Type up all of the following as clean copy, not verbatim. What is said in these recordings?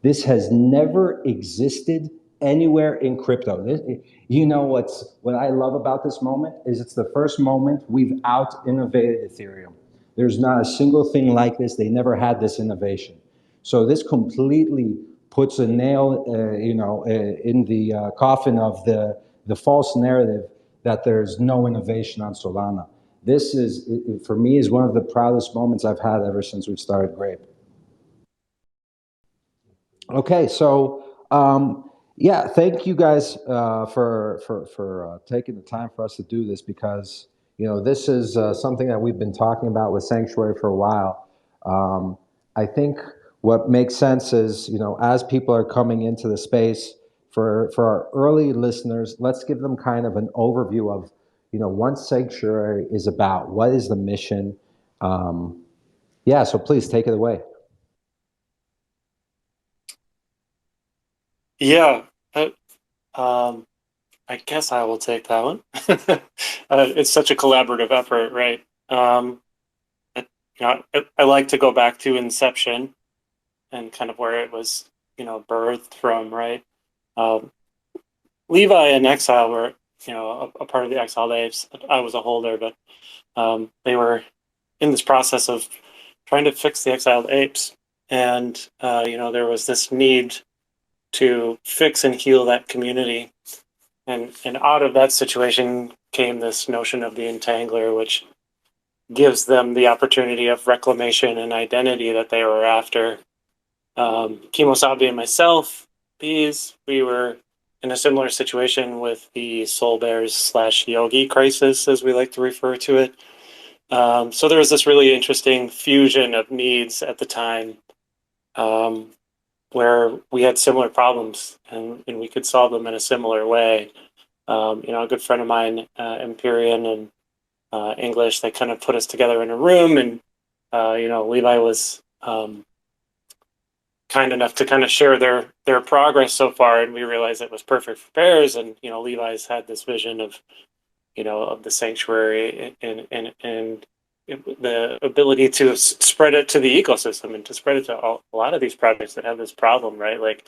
This has never existed anywhere in crypto. You know what I love about this moment is it's the first moment we've out innovated Ethereum. There's not a single thing like this. They never had this innovation. So this completely puts a nail, in the coffin of the false narrative that there's no innovation on Solana. This is, for me, is one of the proudest moments I've had ever since we've started Grape. Okay, so yeah, thank you guys for taking the time for us to do this, because this is something that we've been talking about with Sanctuary for a while. I think what makes sense is, as people are coming into the space, for our early listeners, let's give them kind of an overview of what Sanctuary is about. What is the mission? Yeah, so please take it away. Yeah, I guess I will take that one. It's such a collaborative effort, right? I like to go back to inception and kind of where it was, birthed from, right? Levi and Exile were, a part of the Exile Apes. I was a holder, but they were in this process of trying to fix the Exiled Apes. And, there was this need to fix and heal that community. And out of that situation came this notion of the entangler, which gives them the opportunity of reclamation and identity that they were after. Kimosabi and myself, we were in a similar situation with the Soul Bears / Yogi crisis, as we like to refer to it. So there was this really interesting fusion of needs at the time, where we had similar problems and we could solve them in a similar way. A good friend of mine, Empyrean and English, they kind of put us together in a room, and Levi was kind enough to kind of share their progress so far, and we realized it was perfect for bears. And Levi's had this vision of of the sanctuary and the ability to spread it to the ecosystem and to spread it to a lot of these projects that have this problem, right? Like,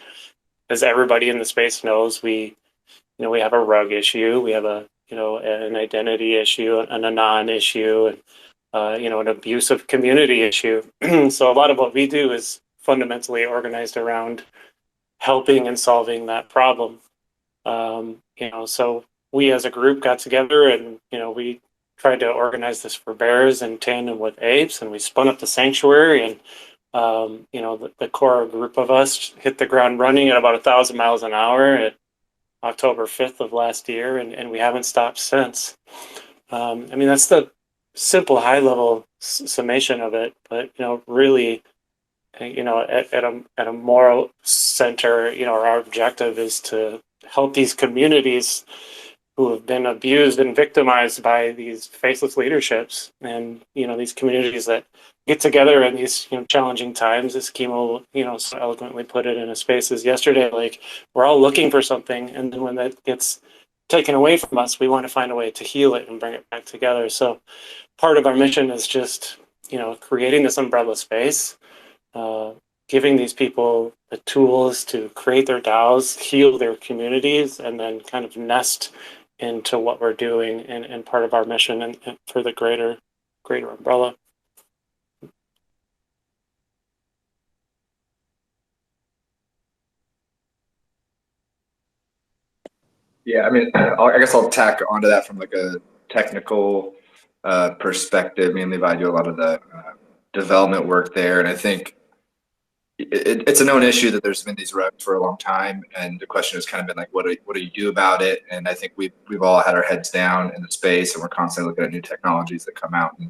as everybody in the space knows, we have a rug issue, we have an identity issue, an anon issue, and an abusive community issue. So a lot of what we do is fundamentally organized around helping and solving that problem. So we as a group got together and we tried to organize this for bears in tandem with apes, and we spun up the sanctuary, and the core group of us hit the ground running at about 1,000 miles an hour at October 5th of last year, and we haven't stopped since. That's the simple high level summation of it, but really at a moral center, our objective is to help these communities who have been abused and victimized by these faceless leaderships, and these communities that get together in these challenging times. As Kimo so eloquently put it in a Spaces yesterday, like, we're all looking for something, and then when that gets taken away from us, we want to find a way to heal it and bring it back together. So part of our mission is just creating this umbrella space, giving these people the tools to create their DAOs, heal their communities, and then kind of nest into what we're doing and part of our mission and for the greater umbrella. Yeah, I guess I'll tack onto that from like a technical perspective. Me and Levi do a lot of the development work there, and I think it's a known issue that there's been these rugs for a long time, and the question has kind of been like, what do you do about it? And I think we've all had our heads down in the space, and we're constantly looking at new technologies that come out. And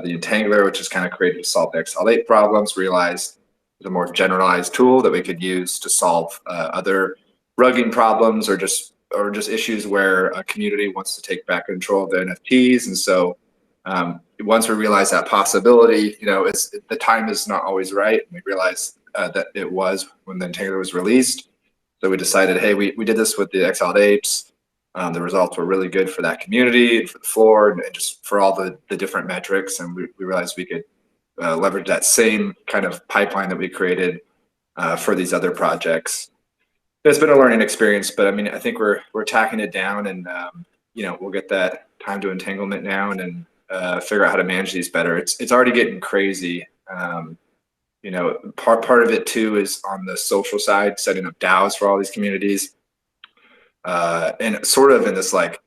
the Entangler, which is kind of created to solve the XL8 problems, realized it's a more generalized tool that we could use to solve other rugging problems or just issues where a community wants to take back control of the NFTs. And so once we realized that possibility, the time is not always right. And we realized that it was when the Entangler was released. So we decided, hey, we did this with the Exiled Apes. The results were really good for that community and for the floor and just for all the different metrics. And we realized we could leverage that same kind of pipeline that we created for these other projects. It's been a learning experience, but I mean, I think we're tacking it down, and we'll get that time to entanglement now, and then figure out how to manage these better. It's already getting crazy. Part of it too is on the social side, setting up DAOs for all these communities, and sort of in this like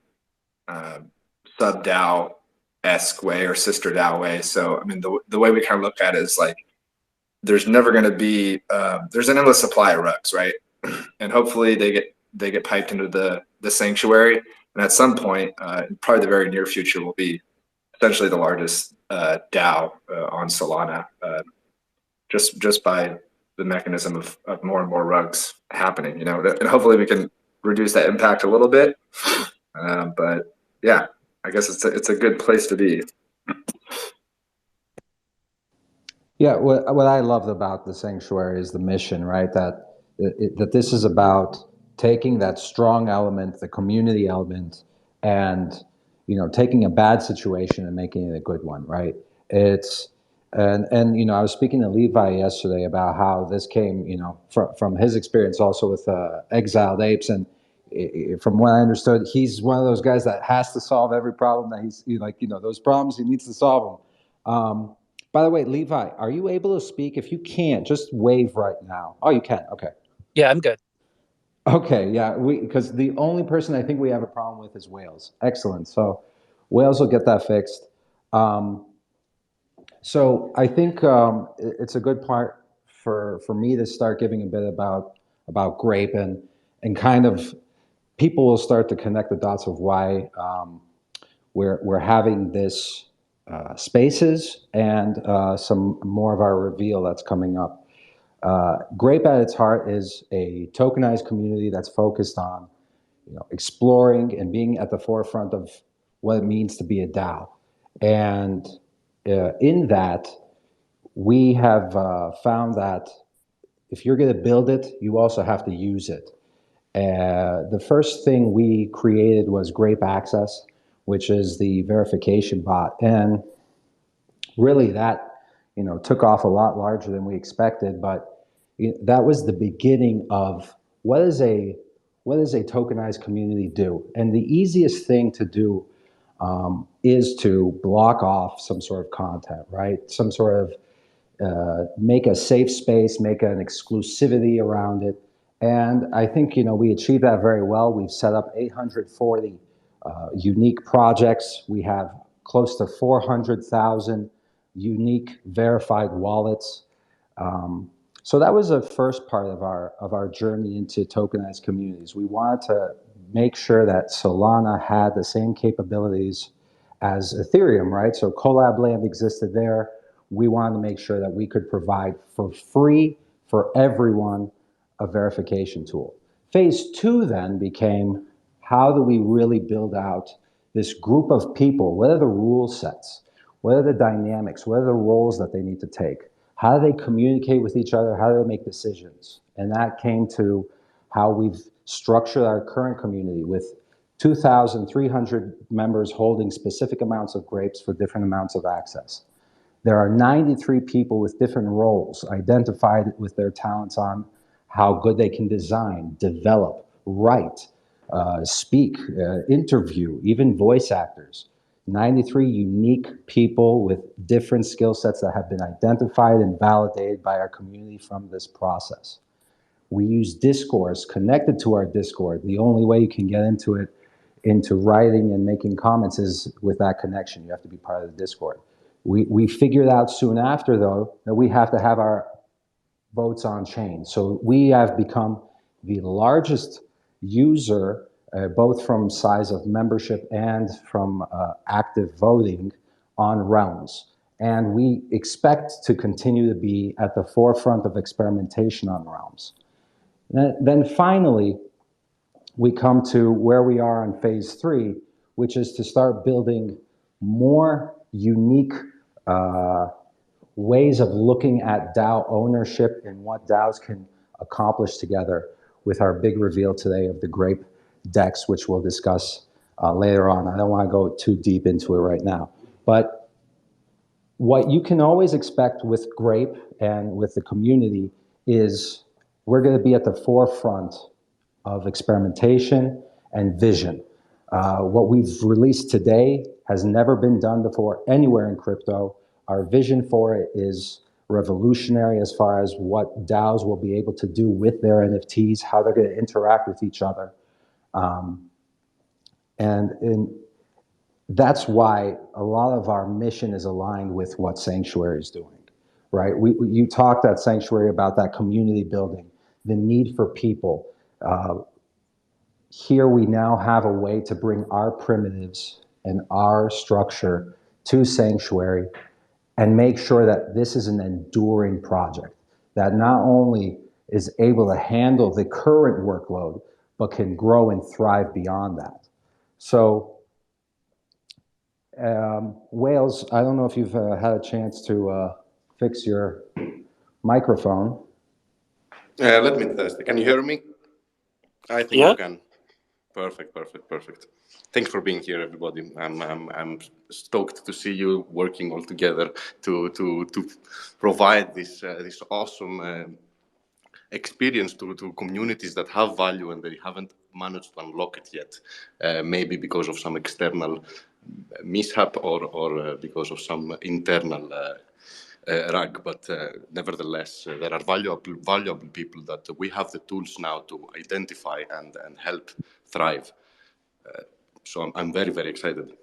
sub DAO-esque way or sister DAO way. So I mean, the way we kind of look at it is like there's never going to be there's an endless supply of rugs, right? And hopefully they get piped into the sanctuary, and at some point, probably the very near future, will be essentially the largest DAO on Solana, just by the mechanism of more and more rugs happening. And hopefully we can reduce that impact a little bit. But yeah, I guess it's a good place to be. Yeah, what I loved about the sanctuary is the mission, right? That this is about taking that strong element, the community element, and taking a bad situation and making it a good one, right? And I was speaking to Levi yesterday about how this came, from his experience also with Exiled Apes, and from what I understood, he's one of those guys that has to solve every problem that those problems he needs to solve them. By the way, Levi, are you able to speak? If you can't, just wave right now. Oh, you can. Okay. Yeah, I'm good. Okay, yeah, because the only person I think we have a problem with is Wales. Excellent. So Wales will get that fixed. So I think it's a good part for me to start giving a bit about Grape, and kind of people will start to connect the dots of why we're having this spaces, and some more of our reveal that's coming up. Grape at its heart is a tokenized community that's focused on exploring and being at the forefront of what it means to be a DAO. And in that, we have found that if you're going to build it, you also have to use it. The first thing we created was Grape Access, which is the verification bot. And really that took off a lot larger than we expected, but that was the beginning of what does a tokenized community do. And the easiest thing to do is to block off some sort of content, right? Some sort of make a safe space, make an exclusivity around it. And I think we achieved that very well. We've set up 840 unique projects. We have close to 400,000 unique verified wallets. So that was the first part of our journey into tokenized communities. We wanted to make sure that Solana had the same capabilities as Ethereum, right? So Collab Land existed there. We wanted to make sure that we could provide for free for everyone a verification tool. Phase 2 then became, how do we really build out this group of people? What are the rule sets? What are the dynamics? What are the roles that they need to take? How do they communicate with each other? How do they make decisions? And that came to how we've structured our current community with 2,300 members holding specific amounts of grapes for different amounts of access. There are 93 people with different roles identified with their talents on how good they can design, develop, write, speak, interview, even voice actors. 93 unique people with different skill sets that have been identified and validated by our community from this process. We use discourse connected to our Discord. The only way you can get into it, into writing and making comments, is with that connection. You have to be part of the Discord. We figured out soon after, though, that we have to have our votes on chain. So we have become the largest user, both from size of membership and from active voting, on Realms. And we expect to continue to be at the forefront of experimentation on Realms. Then finally, we come to where we are in phase 3, which is to start building more unique ways of looking at DAO ownership and what DAOs can accomplish together, with our big reveal today of the Grape DEX, which we'll discuss later on. I don't want to go too deep into it right now. But what you can always expect with Grape and with the community is we're going to be at the forefront of experimentation and vision. What we've released today has never been done before anywhere in crypto. Our vision for it is revolutionary as far as what DAOs will be able to do with their NFTs, how they're going to interact with each other. And that's why a lot of our mission is aligned with what Sanctuary is doing, right? You talked at Sanctuary about that community building, the need for people. Here we now have a way to bring our primitives and our structure to Sanctuary and make sure that this is an enduring project that not only is able to handle the current workload, but can grow and thrive beyond that. So, Wales, I don't know if you've had a chance to fix your microphone. Let me test. Can you hear me? I think Yeah. you can. Perfect, perfect, perfect. Thanks for being here, everybody. I'm stoked to see you working all together to provide this awesome experience to communities that have value and they haven't managed to unlock it yet. Maybe because of some external mishap or because of some internal rug, but nevertheless, there are valuable people that we have the tools now to identify and help thrive. So I'm very, very excited.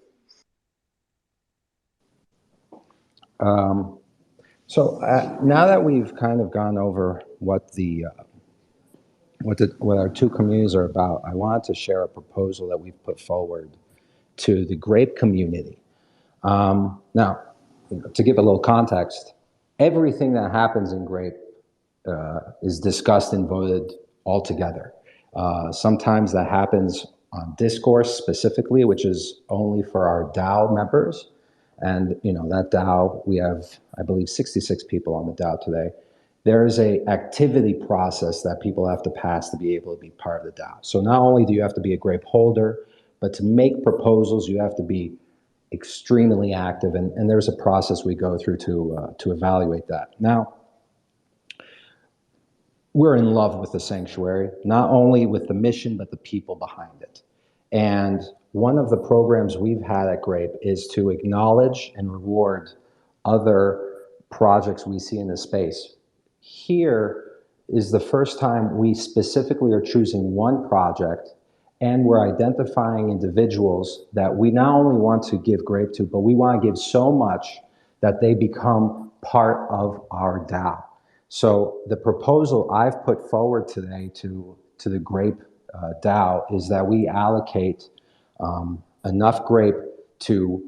So now that we've kind of gone over what our two communities are about, I wanted to share a proposal that we've put forward to the Grape Community. Now, to give a little context, everything that happens in Grape is discussed and voted all together. Sometimes that happens on discourse specifically, which is only for our DAO members. And that DAO, we have, I believe, 66 people on the DAO today. There is a activity process that people have to pass to be able to be part of the DAO. So not only do you have to be a Grape holder, but to make proposals, you have to be extremely active, and there's a process we go through to evaluate that. Now, we're in love with the Sanctuary, not only with the mission, but the people behind it. And one of the programs we've had at Grape is to acknowledge and reward other projects we see in the space. Here is the first time we specifically are choosing one project, and we're identifying individuals that we not only want to give Grape to, but we want to give so much that they become part of our DAO. So the proposal I've put forward today to the Grape DAO is that we allocate enough Grape to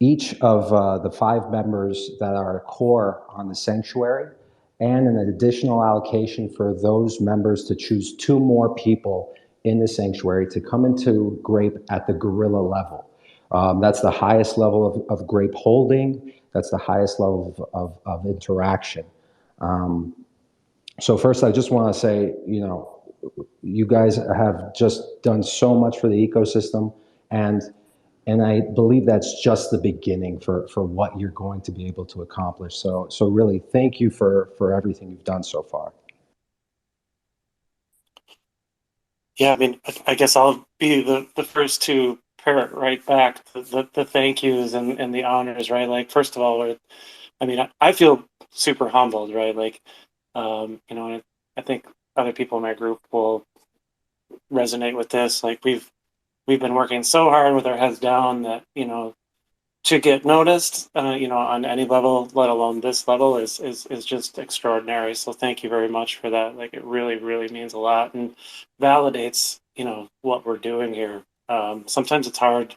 each of the 5 members that are core on the Sanctuary, and an additional allocation for those members to choose 2 more people in the Sanctuary to come into Grape at the guerrilla level. That's the highest level of Grape holding. That's the highest level of interaction. So first, I just want to say, you guys have just done so much for the ecosystem, and I believe that's just the beginning for what you're going to be able to accomplish. So really, thank you for everything you've done so far. Yeah, I mean, I guess I'll be the first to parrot right back the thank yous and the honors, right? Like, first of all, I feel super humbled, right? Like, and I think other people in my group will resonate with this. Like, we've been working so hard with our heads down that, to get noticed, on any level, let alone this level, is just extraordinary. So thank you very much for that. Like, it really, really means a lot and validates, what we're doing here. Sometimes it's hard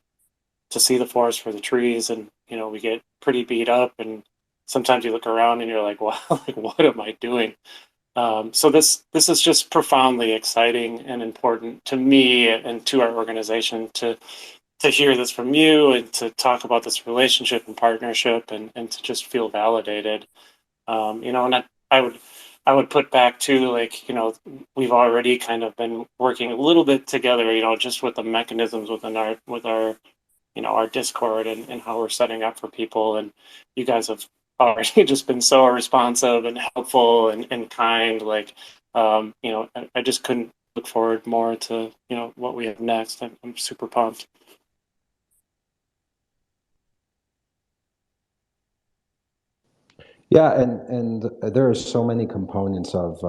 to see the forest for the trees, and, we get pretty beat up, and sometimes you look around and you're like, wow, like, what am I doing? So this is just profoundly exciting and important to me and to our organization to hear this from you and to talk about this relationship and partnership and to just feel validated. And I would put back to, like, we've already kind of been working a little bit together, just with the mechanisms within our Discord and how we're setting up for people. And you guys have already just been so responsive and helpful and kind. Like, I just couldn't look forward more to, what we have next. I'm super pumped. Yeah, and there are so many components of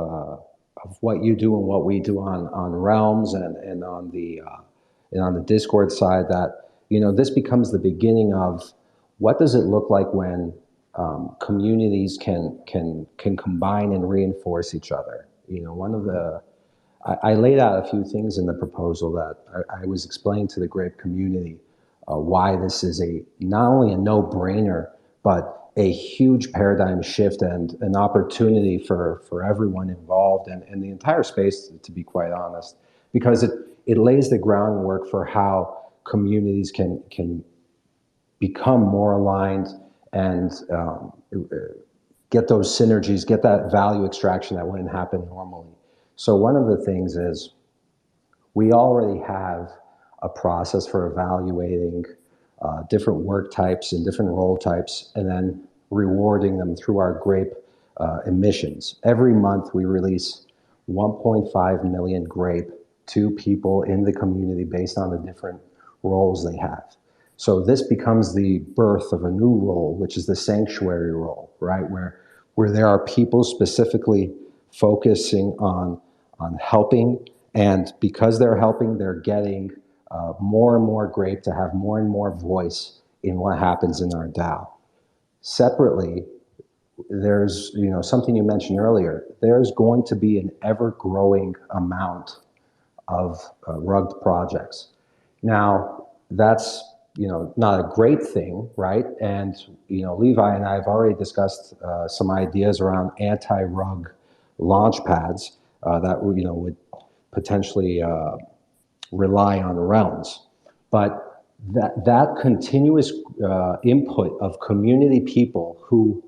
what you do and what we do on Realms and on the Discord side that this becomes the beginning of what does it look like when communities can combine and reinforce each other. One of the I laid out a few things in the proposal that I was explaining to the Grape community why this is not only a no-brainer, but a huge paradigm shift and an opportunity for everyone involved and the entire space, to be quite honest, because it lays the groundwork for how communities can become more aligned and get those synergies, get that value extraction that wouldn't happen normally. So one of the things is we already have a process for evaluating different work types and different role types and then rewarding them through our Grape emissions. Every month we release 1.5 million Grape to people in the community based on the different roles they have. So this becomes the birth of a new role, which is the sanctuary role, right? Where there are people specifically focusing on helping, and because they're helping, they're getting more and more Grape to have more and more voice in what happens in our DAO. Separately, there's something you mentioned earlier. There's going to be an ever-growing amount of rugged projects. Now, that's not a great thing, right? And Levi and I have already discussed some ideas around anti-rug launch pads that would potentially rely on realms. But that continuous input of community people who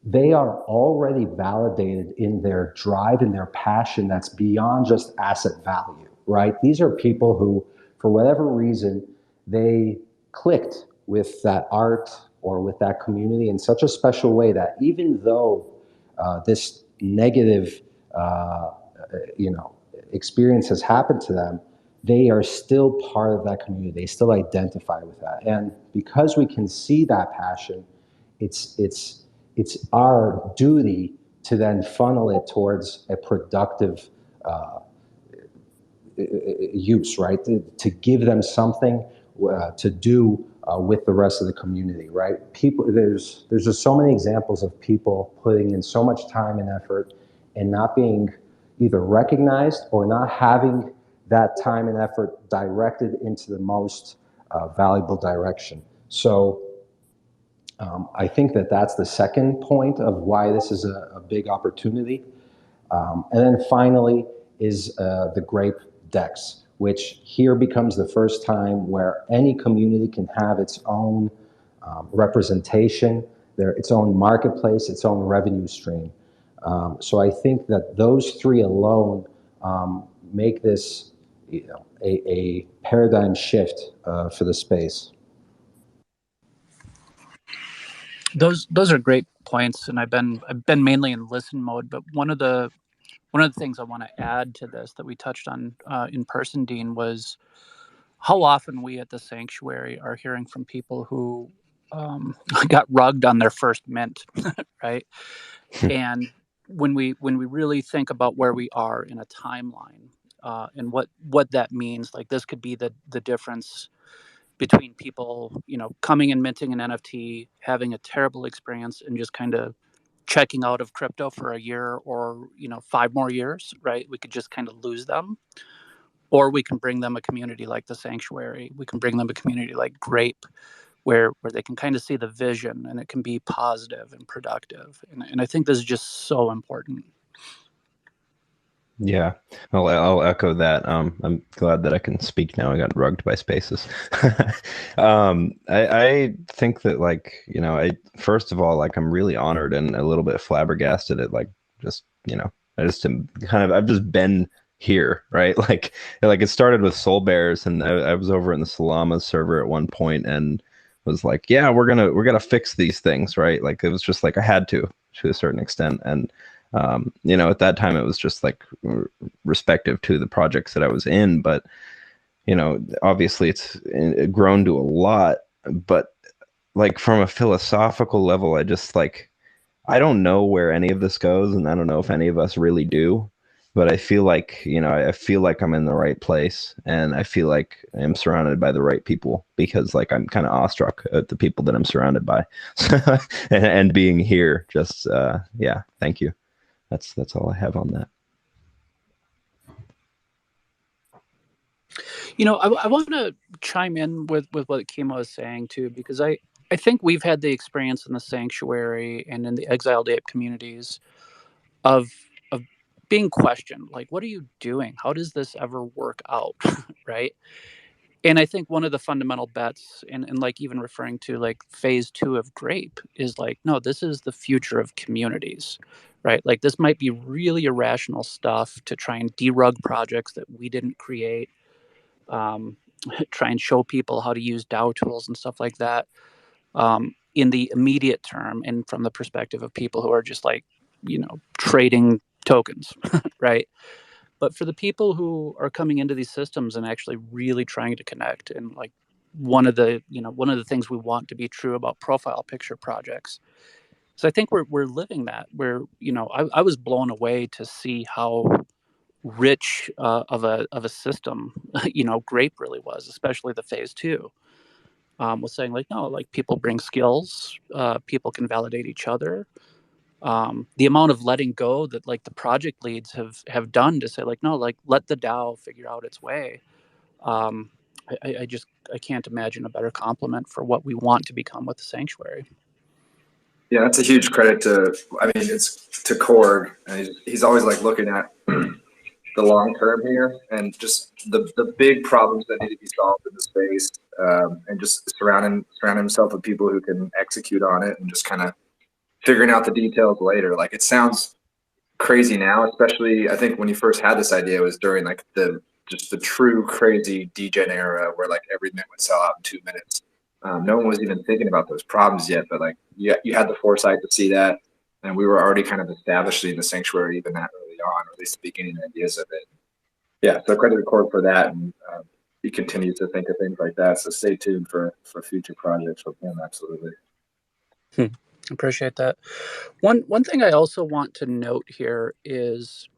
they are already validated in their drive and their passion that's beyond just asset value, right? These are people who, for whatever reason, they clicked with that art or with that community in such a special way that even though this negative, experience has happened to them, they are still part of that community. They still identify with that. And because we can see that passion, it's our duty to then funnel it towards a productive use, right? To give them something to do with the rest of the community, right? There's just so many examples of people putting in so much time and effort and not being either recognized or not having that time and effort directed into the most valuable direction. So I think that's the second point of why this is a big opportunity. And then finally is the Grape Dex, which here becomes the first time where any community can have its own representation, its own marketplace, its own revenue stream. So I think that those three alone make this a paradigm shift for the space. Those are great points, and I've been mainly in listen mode. But one of the things I want to add to this that we touched on in person, Dean, was how often we at the sanctuary are hearing from people who got rugged on their first mint, right? And when we really think about where we are in a timeline and what that means, like this could be the difference between people, coming and minting an NFT, having a terrible experience, and just kind of checking out of crypto for a year or 5 more years, right? We could just kind of lose them, or we can bring them a community like the Sanctuary. We can bring them a community like Grape, where they can kind of see the vision and it can be positive and productive. And I think this is just so important. Yeah, I'll echo that. I'm glad that I can speak now. I got rugged by Spaces. I think that first of all, I'm really honored and a little bit flabbergasted at I've just been here, right? Like it started with Soul Bears, and I was over in the Salama server at one point and was like, yeah, we're gonna fix these things, right? Like it was just like I had to a certain extent, and At that time it was just like respective to the projects that I was in, but obviously it's grown to a lot. But like from a philosophical level, I just like, I don't know where any of this goes, and I don't know if any of us really do. But I feel like, I feel like I'm in the right place, and I feel like I'm surrounded by the right people, because like I'm kind of awestruck at the people that I'm surrounded by, and being here. Just yeah, thank you. That's all I have on that. I want to chime in with what Kimo is saying too, because I think we've had the experience in the sanctuary and in the exiled ape communities of being questioned, like, what are you doing? How does this ever work out? Right. And I think one of the fundamental bets, and like even referring to like phase 2 of Grape, is like, no, this is the future of communities, right? Like this might be really irrational stuff to try and derug projects that we didn't create, um, try and show people how to use DAO tools and stuff like that, in the immediate term, and from the perspective of people who are just like, trading tokens, right? But for the people who are coming into these systems and actually really trying to connect, and like one of the things we want to be true about profile picture projects. So I think we're living that, where I was blown away to see how rich of a system Grape really was, especially the phase 2. Was saying like, no, like people bring skills, people can validate each other. The amount of letting go that like the project leads have done to say like, no, like let the DAO figure out its way. um, I can't imagine a better compliment for what we want to become with the sanctuary. Yeah, that's a huge credit to, I mean, it's to Korg. And he's always like looking at the long term here, and just the big problems that need to be solved in the space, and just surround himself with people who can execute on it, and just kind of figuring out the details later. Like it sounds crazy now, especially I think when you first had this idea, it was during like the true crazy degen era where like everything would sell out in 2 minutes. No one was even thinking about those problems yet, but like you had the foresight to see that, and we were already kind of establishing the sanctuary even that early on, or at least the beginning ideas of it. Yeah, so credit to Cord for that, and he continues to think of things like that. So stay tuned for future projects with him. Absolutely. Appreciate that. One thing I also want to note here is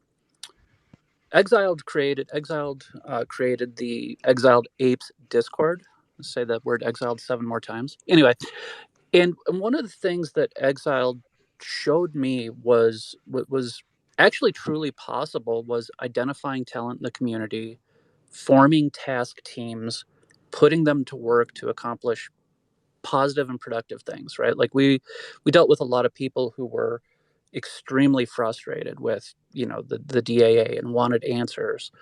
Exiled created the Exiled Apes Discord. Let's say that word exiled 7 more times. Anyway, and one of the things that Exiled showed me was what was actually truly possible was identifying talent in the community, forming task teams, putting them to work to accomplish positive and productive things, right? Like we dealt with a lot of people who were extremely frustrated with the DAA and wanted answers,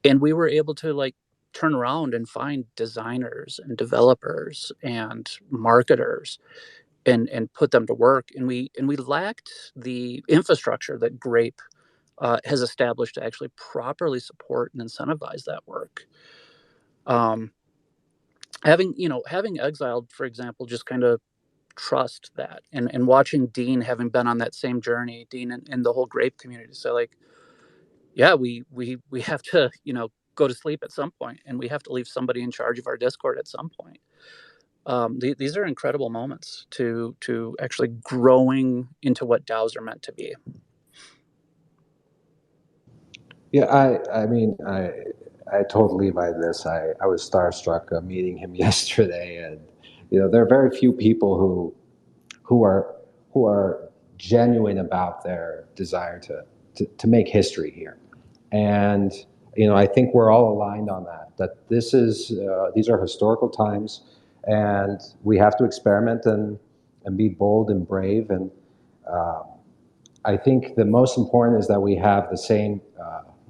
and we were able to like turn around and find designers and developers and marketers and put them to work, and we lacked the infrastructure that Grape has established to actually properly support and incentivize that work. um, having Exiled, for example, just kind of trust that, and watching Dean, having been on that same journey, Dean and the whole Grape community. So like, yeah, we have to go to sleep at some point, and we have to leave somebody in charge of our Discord at some point. These are incredible moments to actually growing into what DAOs are meant to be. Yeah, I mean, I told Levi this. I was starstruck meeting him yesterday, and there are very few people who are genuine about their desire to make history here. And I think we're all aligned on that. That these are historical times, and we have to experiment and be bold and brave. And I think the most important is that we have the same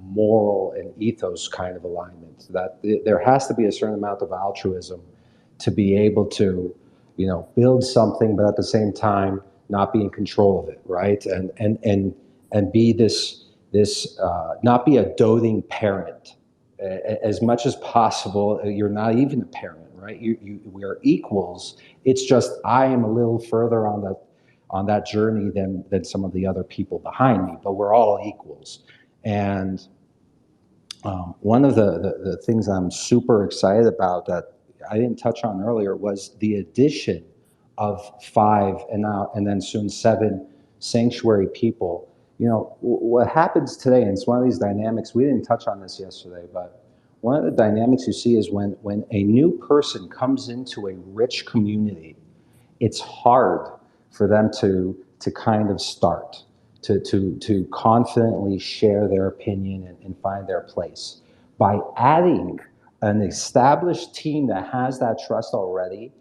moral and ethos kind of alignment. That there has to be a certain amount of altruism to be able to, build something, but at the same time not be in control of it, right? And be this not be a doting parent. As much as possible, you're not even a parent, right? We are equals. It's just I am a little further on on that journey than some of the other people behind me, but we're all equals. And one of the things I'm super excited about that I didn't touch on earlier was the addition of 5 and then soon 7 sanctuary people. You know, what happens today, and it's one of these dynamics, we didn't touch on this yesterday, but one of the dynamics you see is when a new person comes into a rich community, it's hard for them to kind of start, to confidently share their opinion and find their place. By adding an established team that has that trust already,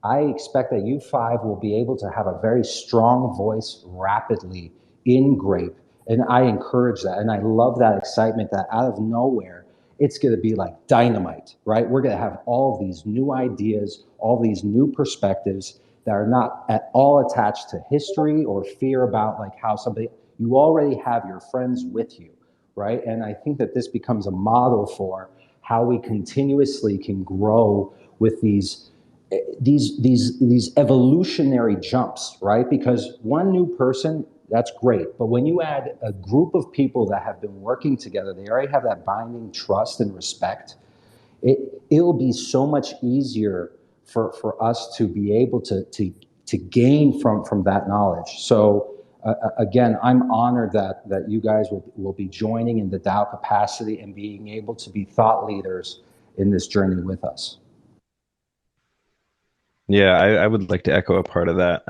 I expect that you 5 will be able to have a very strong voice rapidly in Grape. And I encourage that. And I love that excitement that out of nowhere, it's going to be like dynamite, right? We're going to have all of these new ideas, all these new perspectives that are not at all attached to history or fear about like how somebody, you already have your friends with you, right? And I think that this becomes a model for how we continuously can grow with these evolutionary jumps, right? Because one new person, that's great. But when you add a group of people that have been working together, they already have that binding trust and respect, it'll be so much easier for us to be able to gain from that knowledge. So again, I'm honored that you guys will be joining in the DAO capacity and being able to be thought leaders in this journey with us. Yeah, I would like to echo a part of that.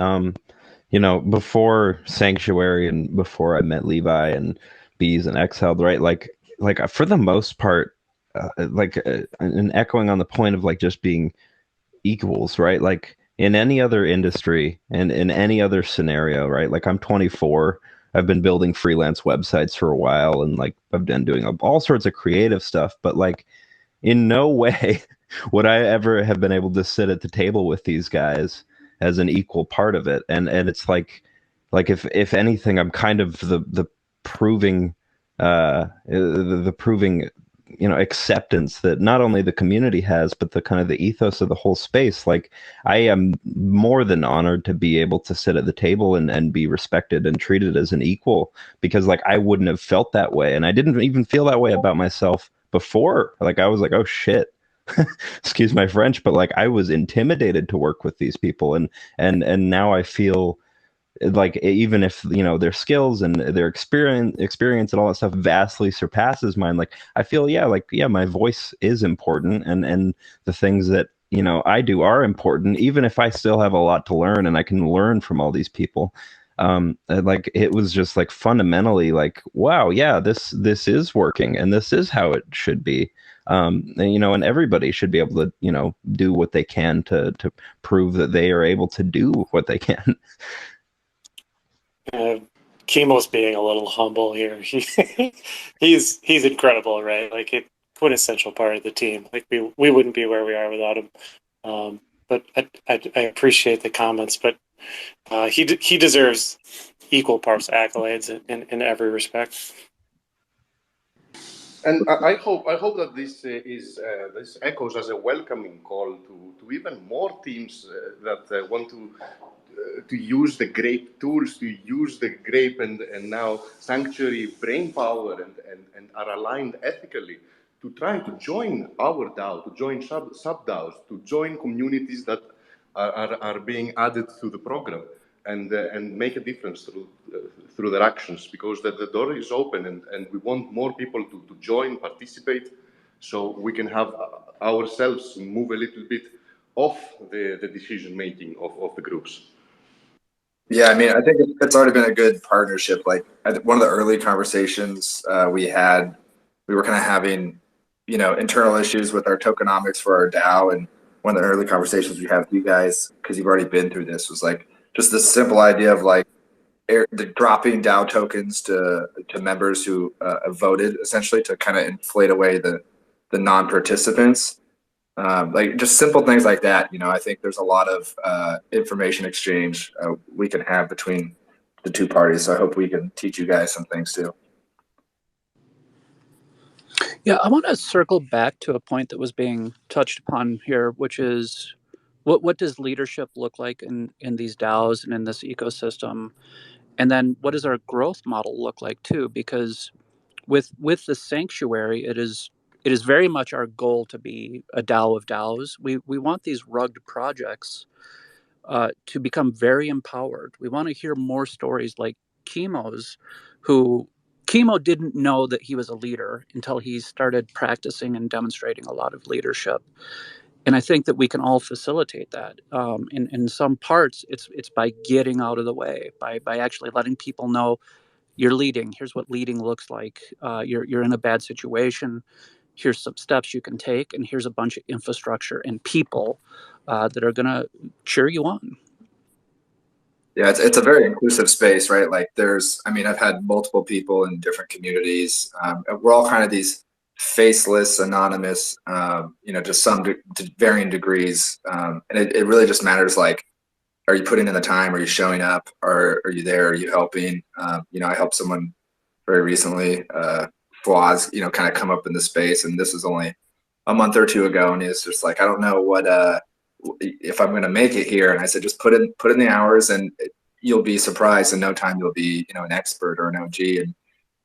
You know, before Sanctuary and before I met Levi and Bees and Exhaled, right? Like for the most part, and echoing on the point of like just being equals, right? Like in any other industry and in any other scenario, right? Like I'm 24. I've been building freelance websites for a while and like I've been doing all sorts of creative stuff, but like in no way would I ever have been able to sit at the table with these guys as an equal part of it. And it's like if anything, I'm kind of the proving the proving, you know, acceptance that not only the community has, but the kind of the ethos of the whole space. Like I am more than honored to be able to sit at the table and be respected and treated as an equal, because like I wouldn't have felt that way. And I didn't even feel that way about myself before. Like I was like, oh shit, excuse my French, but like I was intimidated to work with these people. And now I feel like even if, you know, their skills and their experience and all that stuff vastly surpasses mine, like I feel, yeah, like, yeah, my voice is important, and the things that, you know, I do are important, even if I still have a lot to learn and I can learn from all these people. Like it was just like fundamentally like, wow, yeah, this is working and this is how it should be. And, you know, and everybody should be able to, you know, do what they can to prove that they are able to do what they can. Chemo's being a little humble here. He's incredible, right? Like a quintessential part of the team. Like we wouldn't be where we are without him. But I appreciate the comments, but he deserves equal parts accolades in every respect. And I hope that this echoes as a welcoming call to even more teams that want to use the Grape tools, to use the Grape and now Sanctuary brain power and are aligned ethically to try to join our DAO, to join sub DAOs, to join communities that are being added to the program and make a difference through their actions, because the door is open and we want more people to join, participate, so we can have ourselves move a little bit off the decision making of the groups. Yeah, I mean, I think it's already been a good partnership. Like one of the early conversations we had, we were kind of having, you know, internal issues with our tokenomics for our DAO, and one of the early conversations we had with you guys, because you've already been through this, was like just this simple idea of like dropping DAO tokens to members who voted, essentially to kind of inflate away the non-participants. Like just simple things like that. You know, I think there's a lot of information exchange we can have between the two parties. So I hope we can teach you guys some things too. Yeah, I want to circle back to a point that was being touched upon here, which is what does leadership look like in these DAOs and in this ecosystem? And then what does our growth model look like too? Because with the sanctuary, it is very much our goal to be a DAO of DAOs. We want these rugged projects to become very empowered. We want to hear more stories like Chemo's, who Chemo didn't know that he was a leader until he started practicing and demonstrating a lot of leadership. And I think that we can all facilitate that. In some parts, it's by getting out of the way, by actually letting people know you're leading. Here's what leading looks like. You're in a bad situation. Here's some steps you can take, and here's a bunch of infrastructure and people that are going to cheer you on. Yeah, it's a very inclusive space, right? Like I mean, I've had multiple people in different communities. We're all kind of these faceless, anonymous, just to varying degrees. And it really just matters, like, are you putting in the time? Are you showing up? Are you there? Are you helping? I helped someone very recently, Flaws, kind of come up in the space, and this was only a month or two ago, and he's just like, I don't know what if I'm going to make it here. And I said, just put in the hours, and you'll be surprised. In no time, you'll be an expert or an OG. And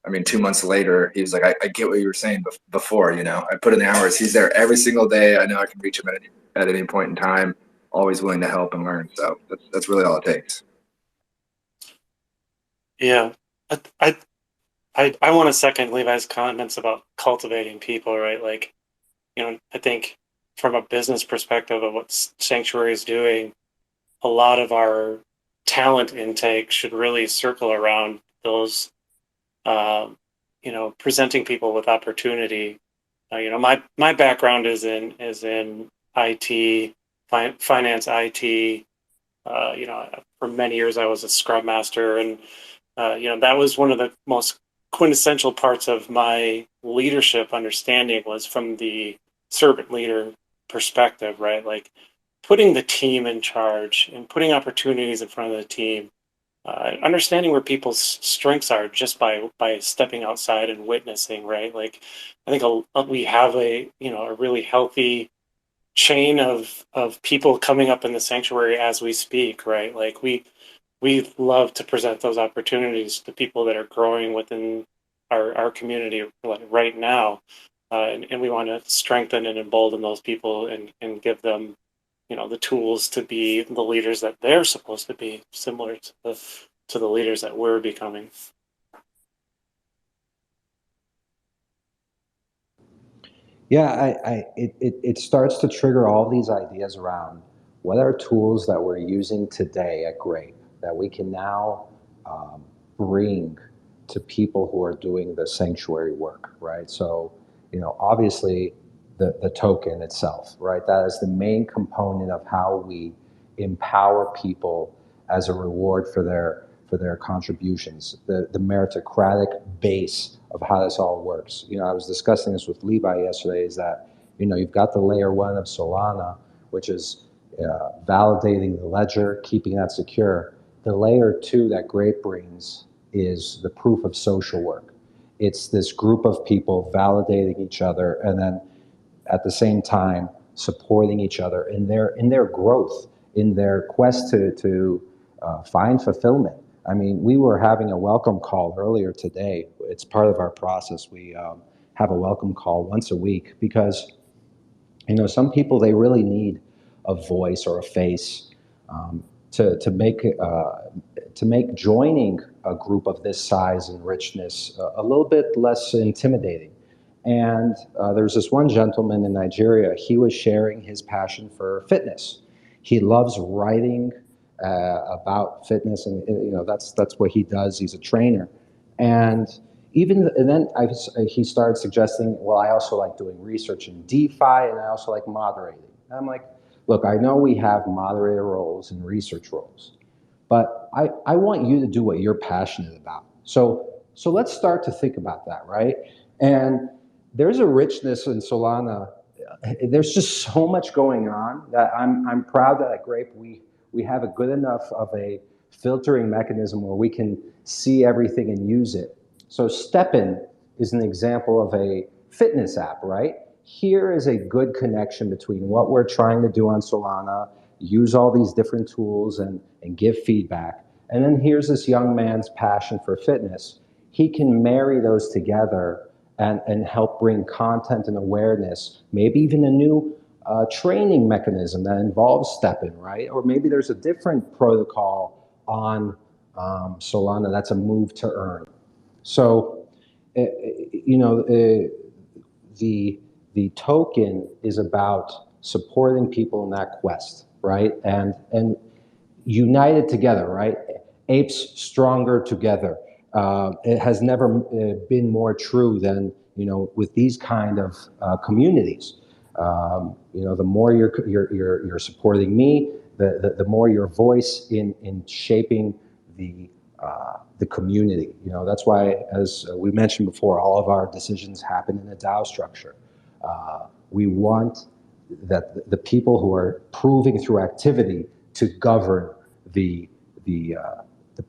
I mean, 2 months later, he was like, I get what you were saying before. I put in the hours. He's there every single day. I know I can reach him at any point in time. Always willing to help and learn. So that's really all it takes. Yeah, I want to second Levi's comments about cultivating people, right? Like, I think from a business perspective of what Sanctuary is doing, a lot of our talent intake should really circle around those, presenting people with opportunity. My background is in IT, finance, IT. For many years I was a Scrum Master, and that was one of the most quintessential parts of my leadership understanding, was from the servant leader perspective, right? Like putting the team in charge and putting opportunities in front of the team, understanding where people's strengths are just by stepping outside and witnessing, right? Like I think we have a really healthy chain of people coming up in the sanctuary as we speak, right? Like we love to present those opportunities to people that are growing within our community right now. And we want to strengthen and embolden those people and give them, the tools to be the leaders that they're supposed to be, similar to the leaders that we're becoming. Yeah, it starts to trigger all these ideas around what are tools that we're using today at Grape that we can now bring to people who are doing the sanctuary work, right? So, obviously the token itself, right? That is the main component of how we empower people as a reward for their contributions, the meritocratic base of how this all works. I was discussing this with Levi yesterday, is that, you've got the layer one of Solana, which is validating the ledger, keeping that secure. The layer two that Grape brings is the proof of social work. It's this group of people validating each other, and then at the same time supporting each other in their growth, in their quest to find fulfillment. I mean, we were having a welcome call earlier today. It's part of our process. We have a welcome call once a week because, some people, they really need a voice or a face to make joining a group of this size and richness a little bit less intimidating. And there's this one gentleman in Nigeria. He was sharing his passion for fitness. He loves writing about fitness, and that's what he does. He's a trainer, and then he started suggesting, well, I also like doing research in DeFi, and I also like moderating. And I'm like, look, I know we have moderator roles and research roles, but I want you to do what you're passionate about. So let's start to think about that, right? And there's a richness in Solana. There's just so much going on that I'm proud that at Grape we have a good enough of a filtering mechanism where we can see everything and use it. So STEPN is an example of a fitness app, right? Here is a good connection between what we're trying to do on Solana. use all these different tools and give feedback. And then here's this young man's passion for fitness. He can marry those together and help bring content and awareness, maybe even a new training mechanism that involves step-in, right? Or maybe there's a different protocol on Solana that's a move to earn. So, you know, the token is about supporting people in that quest, right? And united together, right? Apes stronger together. It has never been more true than, you know, with these kind of communities. You know, the more you're supporting me, the more your voice in shaping the community. You know, that's why, as we mentioned before, all of our decisions happen in a DAO structure. We want that the people who are proving through activity to govern the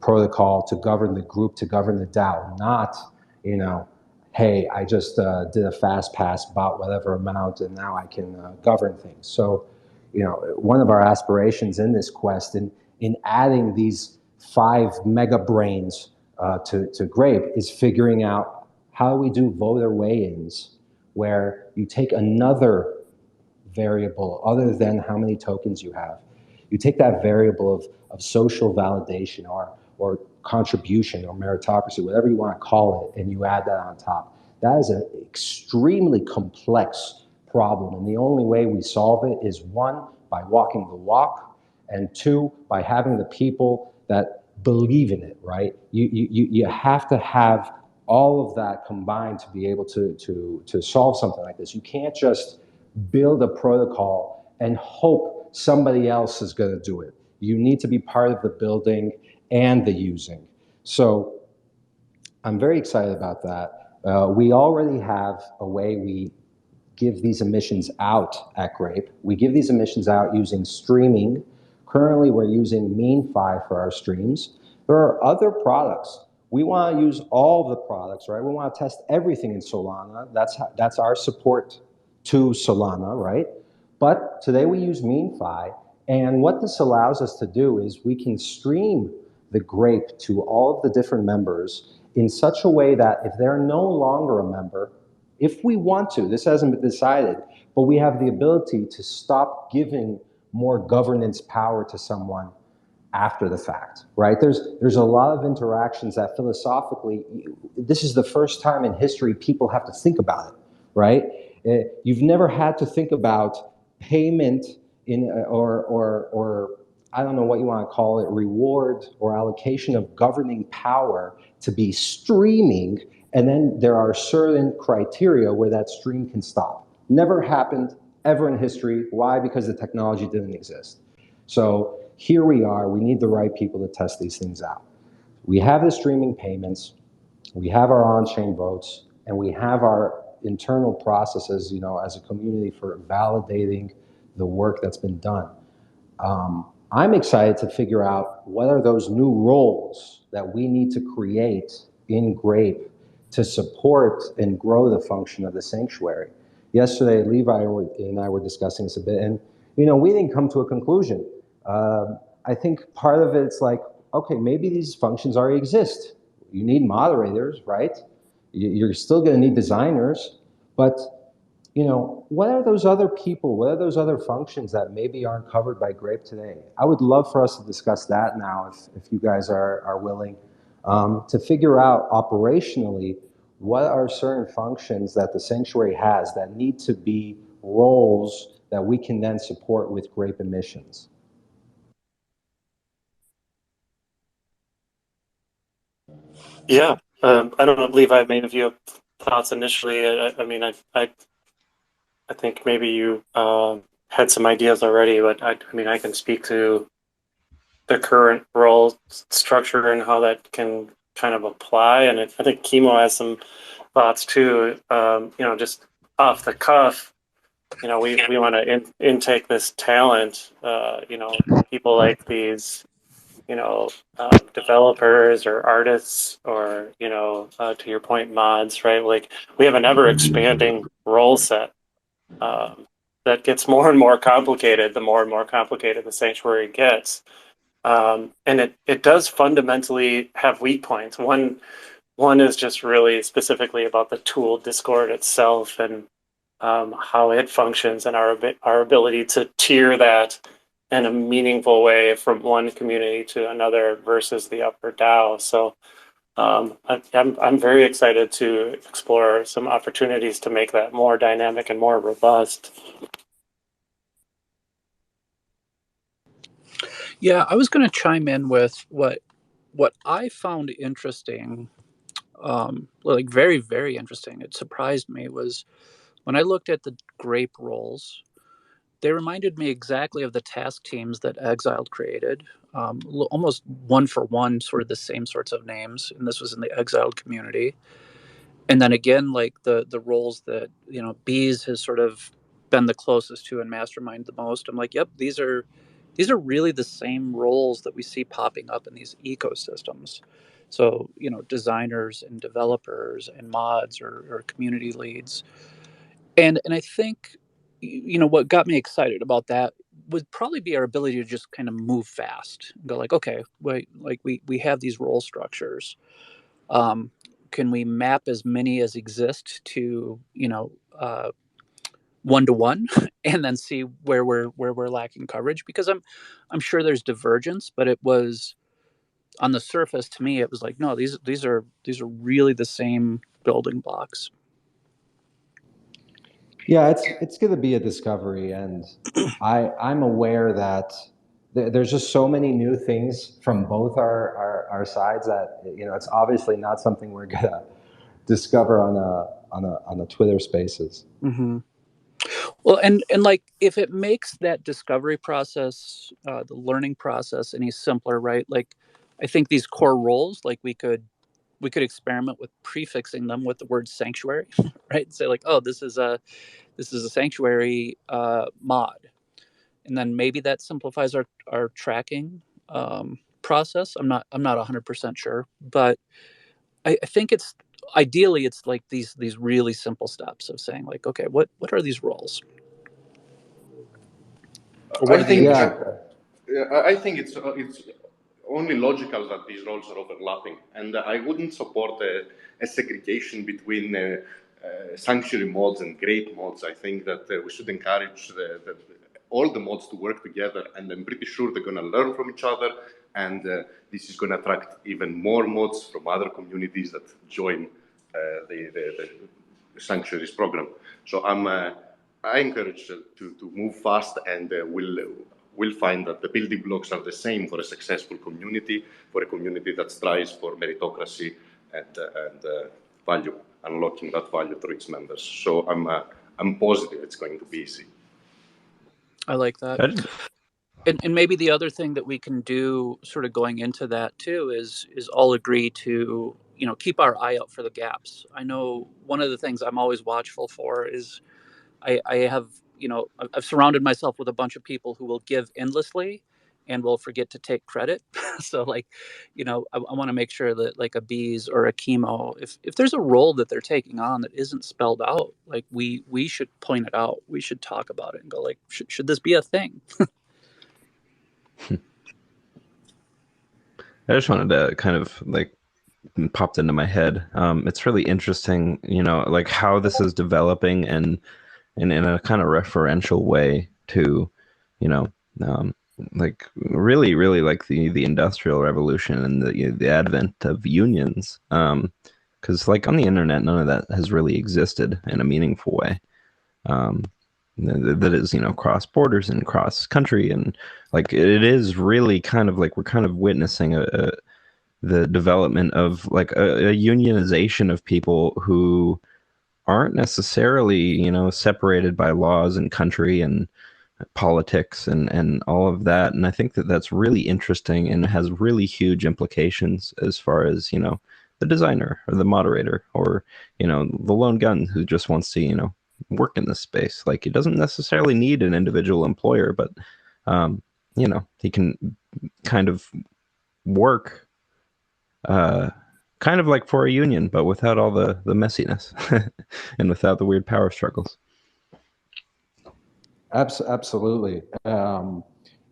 protocol, to govern the group, to govern the DAO, not, you know, hey, I just did a fast pass, bought whatever amount, and now I can govern things. So, you know, one of our aspirations in this quest, in adding these 5 mega brains to Grape, is figuring out how we do voter weigh-ins, where you take another variable other than how many tokens you have. You take that variable of social validation or contribution or meritocracy, whatever you want to call it, and you add that on top. That is an extremely complex problem, and the only way we solve it is, 1, by walking the walk, and 2, by having the people that believe in it, right? You have to have all of that combined to be able to solve something like this. You can't just build a protocol and hope somebody else is going to do it. You need to be part of the building and the using. So I'm very excited about that. We already have a way we give these emissions out at Grape. We give these emissions out using streaming. Currently, we're using MeanFi for our streams. There are other products. We want to use all the products, right? We want to test everything in Solana. That's our support to Solana, right? But today we use MeanFi, and what this allows us to do is we can stream the Grape to all of the different members in such a way that if they're no longer a member, if we want to, this hasn't been decided, but we have the ability to stop giving more governance power to someone after the fact, right? There's a lot of interactions that philosophically, this is the first time in history people have to think about it, right? You've never had to think about payment in or I don't know what you want to call it, reward or allocation of governing power to be streaming, and then there are certain criteria where that stream can stop. Never happened ever in history. Why? Because the technology didn't exist. So here we are. We need the right people to test these things out. We have the streaming payments, we have our on-chain votes, and we have our internal processes, you know, as a community for validating the work that's been done. I'm excited to figure out what are those new roles that we need to create in Grape to support and grow the function of the sanctuary. Yesterday, Levi and I were discussing this a bit, and, you know, we didn't come to a conclusion. I think part of it's like, okay, maybe these functions already exist. You need moderators, right? You're still going to need designers, but, you know, what are those other people? What are those other functions that maybe aren't covered by Grape today? I would love for us to discuss that now, if you guys are willing, to figure out operationally what are certain functions that the sanctuary has that need to be roles that we can then support with Grape emissions. Yeah, I don't know, Levi, maybe if you have thoughts initially. I mean, I think maybe you had some ideas already, but I mean, I can speak to the current role structure and how that can kind of apply. And I think Chemo has some thoughts too. You know, just off the cuff, you know, we want to intake this talent. You know, people like these, you know, developers or artists, or, you know, to your point, mods, right? Like, we have an ever expanding role set. that gets more and more complicated, the more and more complicated the sanctuary gets. And it does fundamentally have weak points. One is just really specifically about the tool Discord itself and how it functions and our ability to tier that in a meaningful way from one community to another versus the upper DAO. So I'm very excited to explore some opportunities to make that more dynamic and more robust. Yeah, I was going to chime in with what I found interesting, like very, very interesting. It surprised me was when I looked at the Grape roles, they reminded me exactly of the task teams that Exiled created, almost one for one, sort of the same sorts of names. And this was in the Exiled community. And then again, like the roles that, you know, Bees has sort of been the closest to and mastermind the most. I'm like, yep, these are really the same roles that we see popping up in these ecosystems. So, you know, designers and developers and mods or community leads. And I think, you know, what got me excited about that would probably be our ability to just kind of move fast and go like, okay, wait, like we have these role structures. Um, can we map as many as exist to, you know, one to one, and then see where we're lacking coverage? Because I'm sure there's divergence, but it was on the surface to me, it was like, no, these are really the same building blocks. Yeah, it's going to be a discovery, and I'm aware that there's just so many new things from both our sides that, you know, it's obviously not something we're gonna discover on a Twitter Spaces. Mm-hmm. Well, and like if it makes that discovery process, the learning process, any simpler, right? Like, I think these core roles, like we could experiment with prefixing them with the word sanctuary, right? Say like, oh, this is a sanctuary mod, and then maybe that simplifies our tracking process. I'm not 100% sure, but I think it's ideally it's like these really simple steps of saying like, okay, what are these roles? Or what I are the think I think it's only logical that these roles are overlapping, and I wouldn't support a segregation between sanctuary mods and grape mods. I think that we should encourage all the mods to work together, and I'm pretty sure they're going to learn from each other, and this is going to attract even more mods from other communities that join the sanctuaries program. So I encourage to move fast, and we'll find that the building blocks are the same for a successful community, for a community that strives for meritocracy and value, unlocking that value through its members. So I'm positive it's going to be easy. I like that. And maybe the other thing that we can do sort of going into that too is all agree to, you know, keep our eye out for the gaps. I know one of the things I'm always watchful for is I have, you know, I've surrounded myself with a bunch of people who will give endlessly and will forget to take credit. So like, you know, I want to make sure that like a bees or a chemo, if there's a role that they're taking on that isn't spelled out, like we should point it out. We should talk about it and go like, should this be a thing? I just wanted to kind of like popped into my head. It's really interesting, you know, like how this is developing and in a kind of referential way to, you know, like really, really like the Industrial Revolution and the advent of unions. Because like on the internet, none of that has really existed in a meaningful way. That is, you know, cross borders and cross country, and like it is really kind of like we're kind of witnessing the development of like a unionization of people who aren't necessarily, you know, separated by laws and country and politics and all of that. And I think that that's really interesting and has really huge implications as far as, you know, the designer or the moderator or, you know, the lone gun who just wants to, you know, work in this space. Like, he doesn't necessarily need an individual employer, but, you know, he can kind of work kind of like for a union, but without all the messiness and without the weird power struggles. Absolutely. And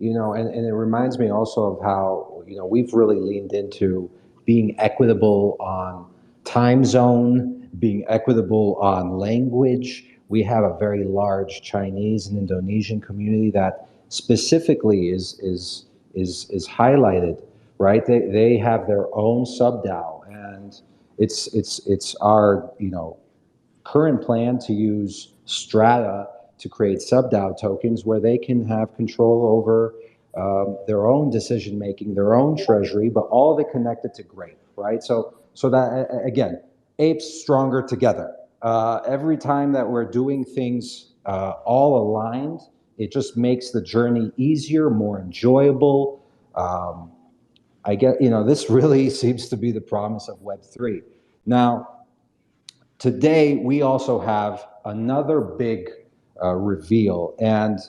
it reminds me also of how, we've really leaned into being equitable on time zone, being equitable on language. We have a very large Chinese and Indonesian community that specifically is highlighted, right? They have their own sub DAO, and it's our, current plan to use Strata to create sub-DAO tokens where they can have control over their own decision making, their own treasury, but all of it connected to Grape, right? So that again, apes stronger together. Every time that we're doing things all aligned, it just makes the journey easier, more enjoyable. I get, this really seems to be the promise of Web3. Now, today, we also have another big reveal, and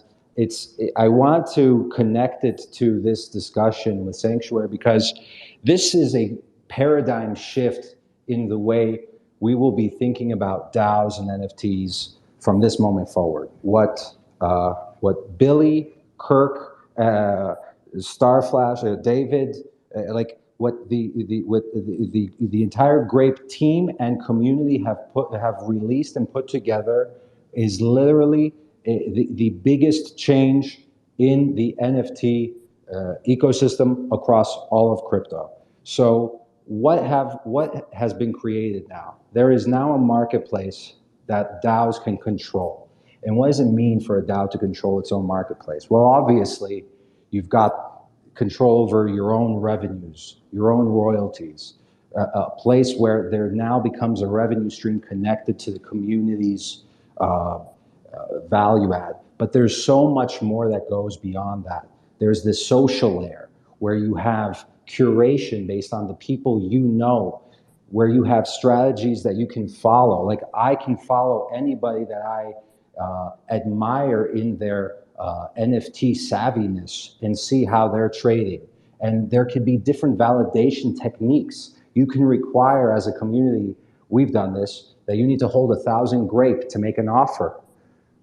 I want to connect it to this discussion with Sanctuary because this is a paradigm shift in the way we will be thinking about DAOs and NFTs from this moment forward. What Billy, Kirk, Starflash, David, like what the entire Grape team and community have released and put together is literally the biggest change in the NFT ecosystem across all of crypto. So what has been created now? There is now a marketplace that DAOs can control. And what does it mean for a DAO to control its own marketplace? Well, obviously, you've got control over your own revenues, your own royalties, a place where there now becomes a revenue stream connected to the community's value add. But there's so much more that goes beyond that. There's this social layer where you have curation based on the people you know, where you have strategies that you can follow. Like I can follow anybody that I admire in their NFT savviness and see how they're trading. And there could be different validation techniques. You can require as a community, we've done this, that you need to hold 1,000 Grape to make an offer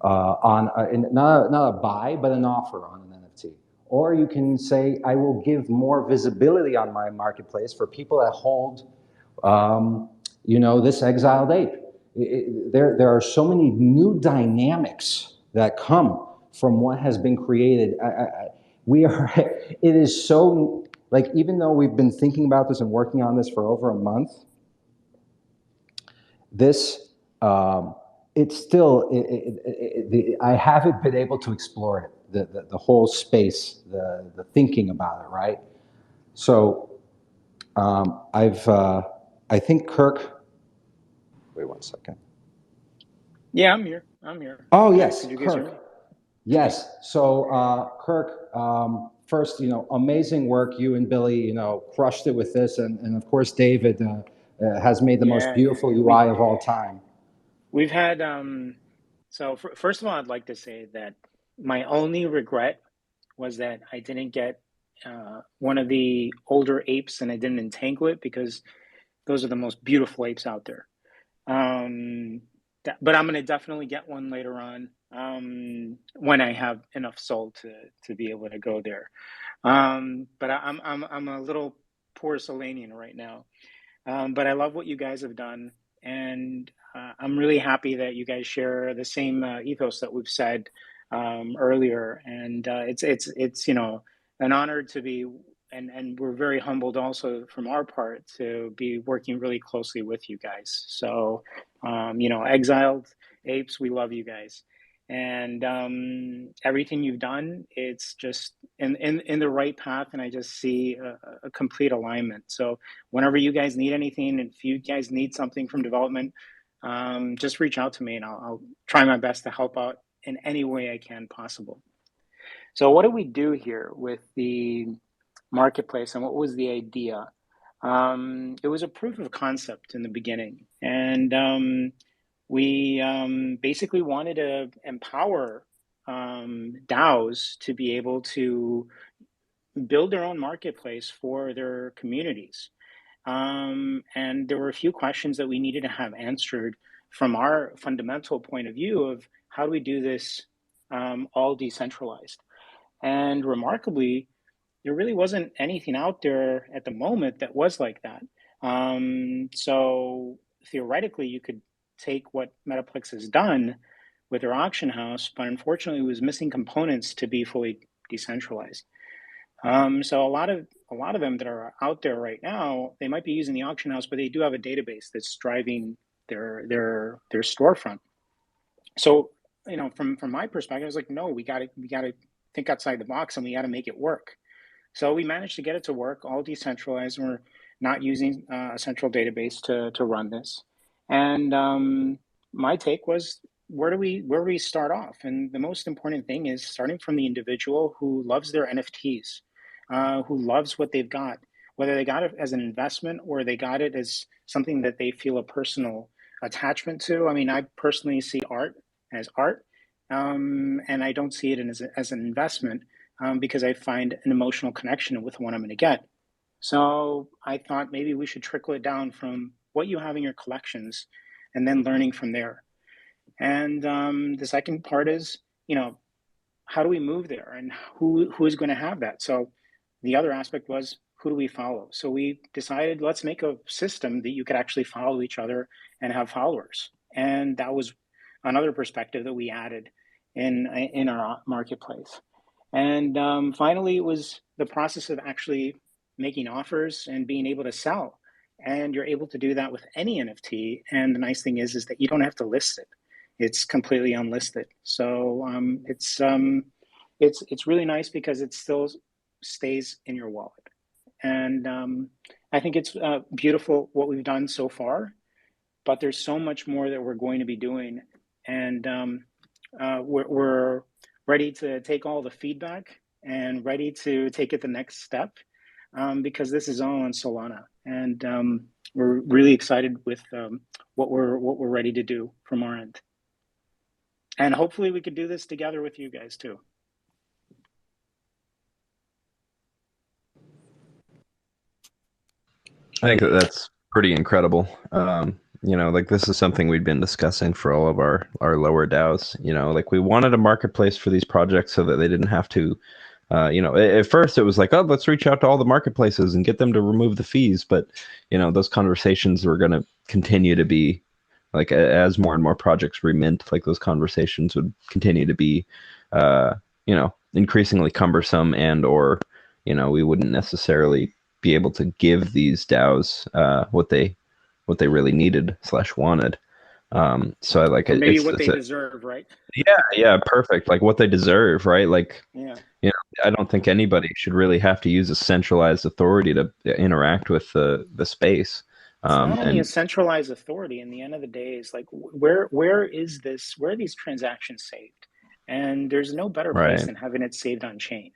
not a buy, but an offer on an NFT. Or you can say, I will give more visibility on my marketplace for people that hold, this exiled ape. There are so many new dynamics that come from what has been created. It is so, like, even though we've been thinking about this and working on this for over a month, this, it's still, I haven't been able to explore it, the whole space, the thinking about it, right? So I think Kirk, wait 1 second. Yeah, I'm here. Oh, yes, Could you guys hear me? Kirk. Yes. So, Kirk, first, amazing work. You and Billy, crushed it with this. And of course, David has made the most beautiful UI of all time. We've had, first of all, I'd like to say that my only regret was that I didn't get one of the older apes and I didn't entangle it because those are the most beautiful apes out there. But I'm going to definitely get one later on when I have enough soul to be able to go there. But I'm a little poor Solanian right now. But I love what you guys have done, and I'm really happy that you guys share the same ethos that we've said earlier. And it's an honor to be, and we're very humbled also from our part to be working really closely with you guys. So exiled apes, we love you guys. And everything you've done, it's just in the right path, and I just see a complete alignment. So whenever you guys need anything, if you guys need something from development, just reach out to me, and I'll try my best to help out in any way I can possible. So what do we do here with the marketplace, and what was the idea? It was a proof of concept in the beginning, and we basically wanted to empower DAOs to be able to build their own marketplace for their communities. And there were a few questions that we needed to have answered from our fundamental point of view of how do we do this all decentralized. And remarkably, there really wasn't anything out there at the moment that was like that. So theoretically, you could take what Metaplex has done with their auction house, but unfortunately, it was missing components to be fully decentralized. So a lot of them that are out there right now, they might be using the auction house, but they do have a database that's driving their storefront. So, you know, from my perspective, I was like, no, we gotta think outside the box and we gotta make it work. So we managed to get it to work, all decentralized. We're not using a central database to run this. And my take was, where do we start off? And the most important thing is starting from the individual who loves their NFTs, who loves what they've got, whether they got it as an investment or they got it as something that they feel a personal attachment to. I mean, I personally see art as art, and I don't see it as an investment, because I find an emotional connection with what I'm going to get. So I thought maybe we should trickle it down from what you have in your collections and then learning from there. And the second part is, you know, how do we move there and who is going to have that? So the other aspect was, who do we follow? So we decided, let's make a system that you could actually follow each other and have followers. And that was another perspective that we added in our marketplace. And finally, it was the process of actually making offers and being able to sell. And you're able to do that with any NFT. And the nice thing is that you don't have to list it. It's completely unlisted. So it's really nice because it still stays in your wallet. And I think it's beautiful what we've done so far. But there's so much more that we're going to be doing, and we're ready to take all the feedback and ready to take it the next step, because this is all on Solana, and we're really excited with what we're ready to do from our end, and hopefully we could do this together with you guys too. I think that's pretty incredible. You know, like this is something we'd been discussing for all of our lower DAOs. You know, like we wanted a marketplace for these projects so that they didn't have to. You know, at first it was like, oh, let's reach out to all the marketplaces and get them to remove the fees. But you know, those conversations were going to continue to be like as more and more projects remint. Like those conversations would continue to be, you know, increasingly cumbersome, and or you know, we wouldn't necessarily be able to give these DAOs what they really needed / wanted. So I like Or it. maybe what they deserve, right? Yeah, perfect. Like what they deserve, right? Like, Yeah. you know, I don't think anybody should really have to use a centralized authority to interact with the space. It's not only a And centralized authority. In the end of the day, is like, where is this? Where are these transactions saved? And there's no better place right, than having it saved on chain.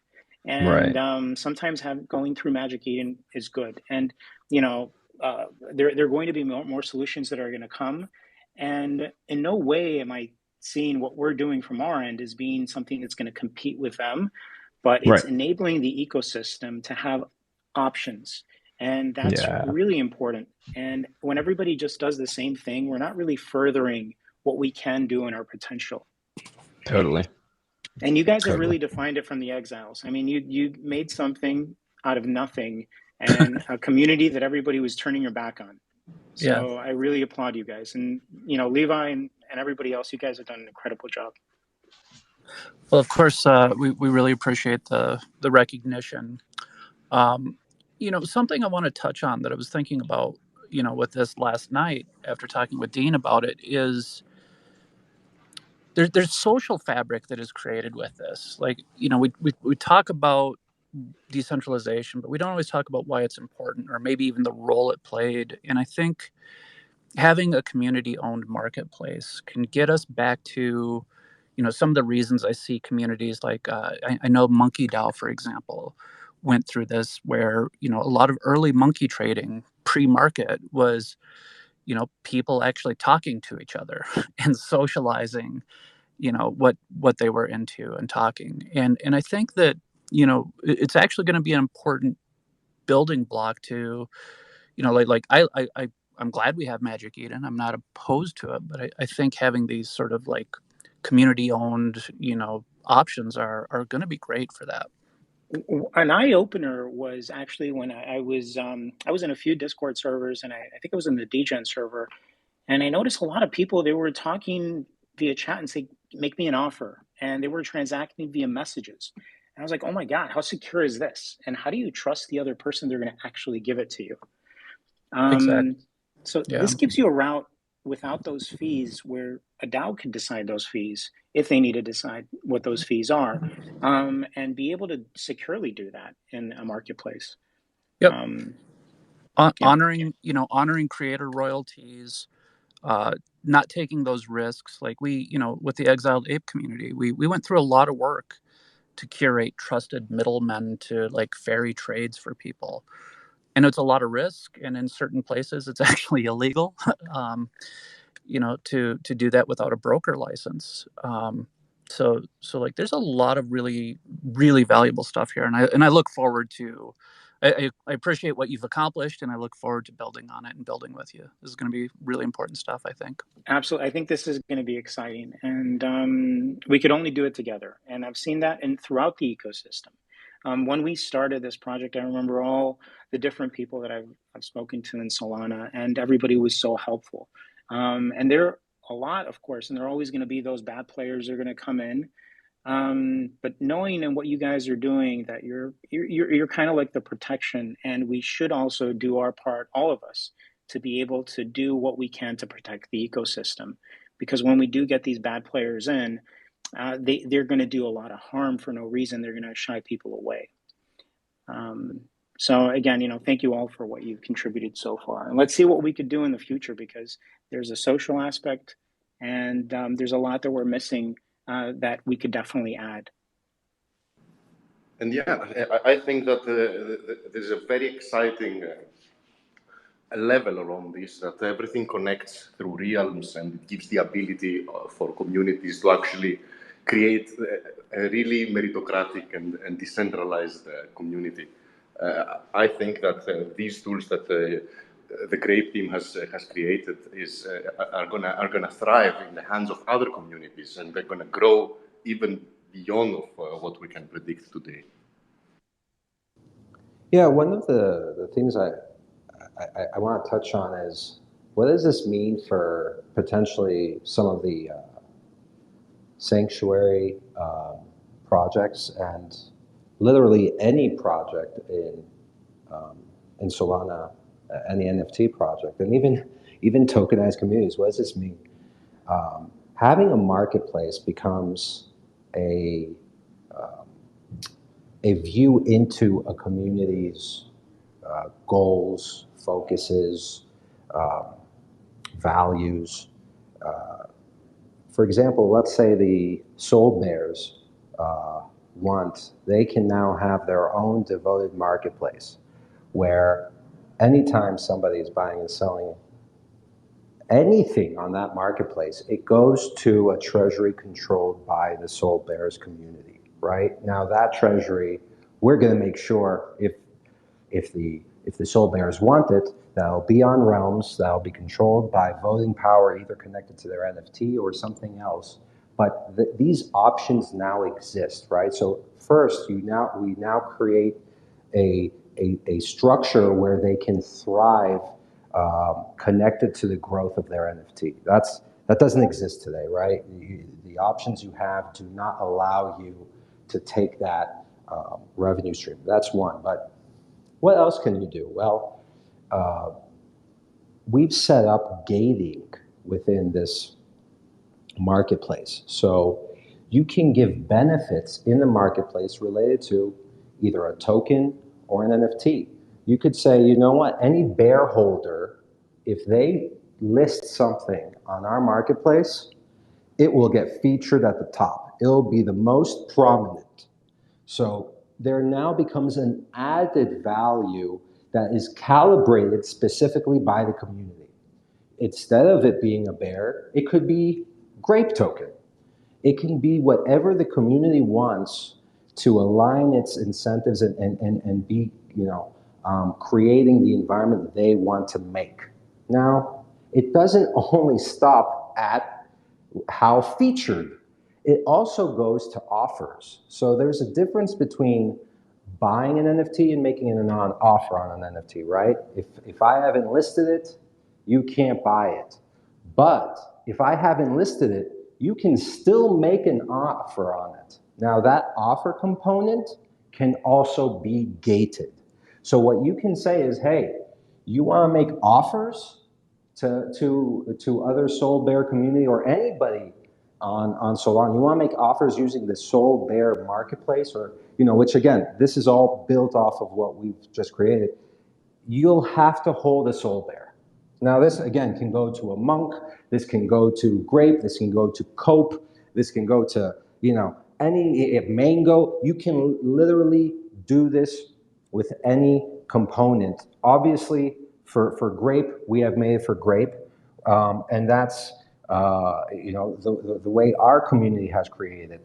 And right, sometimes going through Magic Eden is good. And you know, there are going to be more solutions that are going to come. And in no way am I seeing what we're doing from our end as being something that's going to compete with them, but it's right. enabling the ecosystem to have options. And that's Yeah, really important. And when everybody just does the same thing, we're not really furthering what we can do in our potential. totally, And you guys have totally. really defined it from the exiles. I mean, you made something out of nothing, and a community that everybody was turning your back on. Yeah. So I really applaud you guys. And you know, Levi and everybody else, you guys have done an incredible job. Well, of course, we really appreciate the recognition. You know, something I want to touch on that I was thinking about, you know, with this last night after talking with Dean about it is there's social fabric that is created with this. Like, you know, we talk about decentralization, but we don't always talk about why it's important or maybe even the role it played. And I think having a community owned marketplace can get us back to, you know, some of the reasons I see communities like I know Monkey DAO, for example, went through this where, you know, a lot of early monkey trading pre-market was, you know, people actually talking to each other and socializing, you know, what they were into and talking. And I think that, you know, it's actually going to be an important building block to, you know, I'm glad we have Magic Eden. I'm not opposed to it, but I think having these sort of like community-owned, options are going to be great for that. An eye opener was actually when I was in a few Discord servers, and I think it was in the DGen server, and I noticed a lot of people, they were talking via chat and say, "Make me an offer," and they were transacting via messages. And I was like, "Oh my God, how secure is this? And how do you trust the other person they're going to actually give it to you?" Exactly. So Yeah. this gives you a route without those fees where a DAO can decide those fees if they need to decide what those fees are, and be able to securely do that in a marketplace. Yep. Yeah. Honoring creator royalties, not taking those risks. Like with the Exiled Ape community, we went through a lot of work to curate trusted middlemen to like ferry trades for people. And it's a lot of risk, and in certain places it's actually illegal, to do that without a broker license. So like there's a lot of really, really valuable stuff here, and I look forward to. I appreciate what you've accomplished, and I look forward to building on it and building with you. This is going to be really important stuff, I think. Absolutely. I think this is going to be exciting, and we could only do it together. And I've seen that throughout the ecosystem. When we started this project, I remember all the different people that I've spoken to in Solana, and everybody was so helpful. And there are a lot, of course, and there are always going to be those bad players that are going to come in. But knowing in what you guys are doing, that you're kind of like the protection, and we should also do our part, all of us, to be able to do what we can to protect the ecosystem. Because when we do get these bad players in, they're going to do a lot of harm for no reason. They're going to shy people away. So again, thank you all for what you've contributed so far, and let's see what we could do in the future, because there's a social aspect, and there's a lot that we're missing that we could definitely add. And yeah, I think that there's a very exciting level around this, that everything connects through realms, and it gives the ability for communities to actually create a really meritocratic and decentralized community. I think that these tools that the Grape team has created are gonna thrive in the hands of other communities, and they're gonna grow even beyond of what we can predict today. Yeah, one of the things I want to touch on is, what does this mean for potentially some of the sanctuary projects, and literally any project in Solana, any NFT project, and even tokenized communities? What does this mean? Having a marketplace becomes a view into a community's goals, focuses, values. For example, let's say the Soul Bears they can now have their own devoted marketplace, where anytime somebody is buying and selling anything on that marketplace, it goes to a treasury controlled by the Soul Bears community, right? Now that treasury, we're going to make sure if the Soul Bears want it, that'll be on realms, that'll be controlled by voting power, either connected to their NFT or something else. But these options now exist, right? So first, we now create a structure where they can thrive, connected to the growth of their NFT. That doesn't exist today, right? The options you have do not allow you to take that revenue stream. That's one. But what else can you do? Well, we've set up gating within this marketplace. So you can give benefits in the marketplace related to either a token or an NFT. You could say, you know what, any bear holder, if they list something on our marketplace, it will get featured at the top. It'll be the most prominent. So there now becomes an added value that is calibrated specifically by the community. Instead of it being a bear, it could be grape token. It can be whatever the community wants to align its incentives and be, creating the environment they want to make. Now, it doesn't only stop at how featured it also goes to offers. So there's a difference between buying an NFT and making an offer on an NFT, right? If I haven't listed it, you can't buy it. But if I haven't listed it, you can still make an offer on it. Now that offer component can also be gated. So what you can say is, hey, you want to make offers to other Soul Bear community or anybody on Solana. You want to make offers using the Soul Bear marketplace, or which again, this is all built off of what we've just created. You'll have to hold a Soul Bear. Now this again can go to a monk, this can go to Grape, this can go to Cope, this can go to any Mango. You can literally do this with any component. Obviously, for Grape, we have made it for Grape, and that's the way our community has created.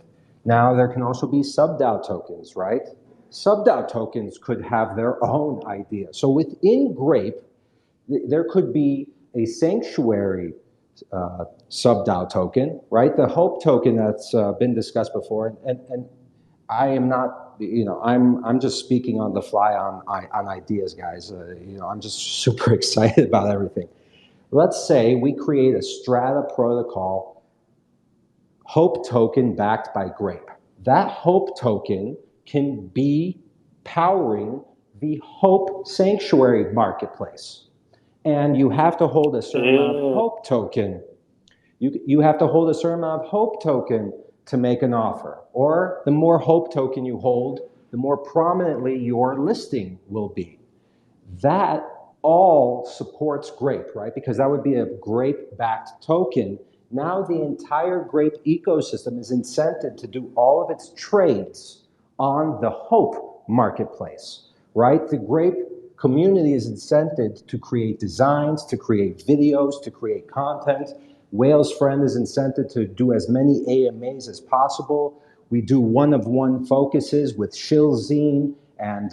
Now there can also be sub-DAO tokens, right? Sub-DAO tokens could have their own idea. So within Grape, there could be a sanctuary sub-DAO token, right? The Hope token that's been discussed before, and I am not, I'm just speaking on the fly on ideas, guys. I'm just super excited about everything. Let's say we create a Strata protocol Hope token backed by Grape. That Hope token can be powering the Hope Sanctuary marketplace. And you have to hold a certain amount of Hope token. You have to hold a certain amount of Hope token to make an offer. Or the more Hope token you hold, the more prominently your listing will be. That all supports Grape, right? Because that would be a Grape-backed token. Now the entire Grape ecosystem is incented to do all of its trades on the Hope marketplace, right? The Grape community is incented to create designs, to create videos, to create content. Whale's Friend is incented to do as many AMAs as possible. We do one-of-one focuses with Shilzine and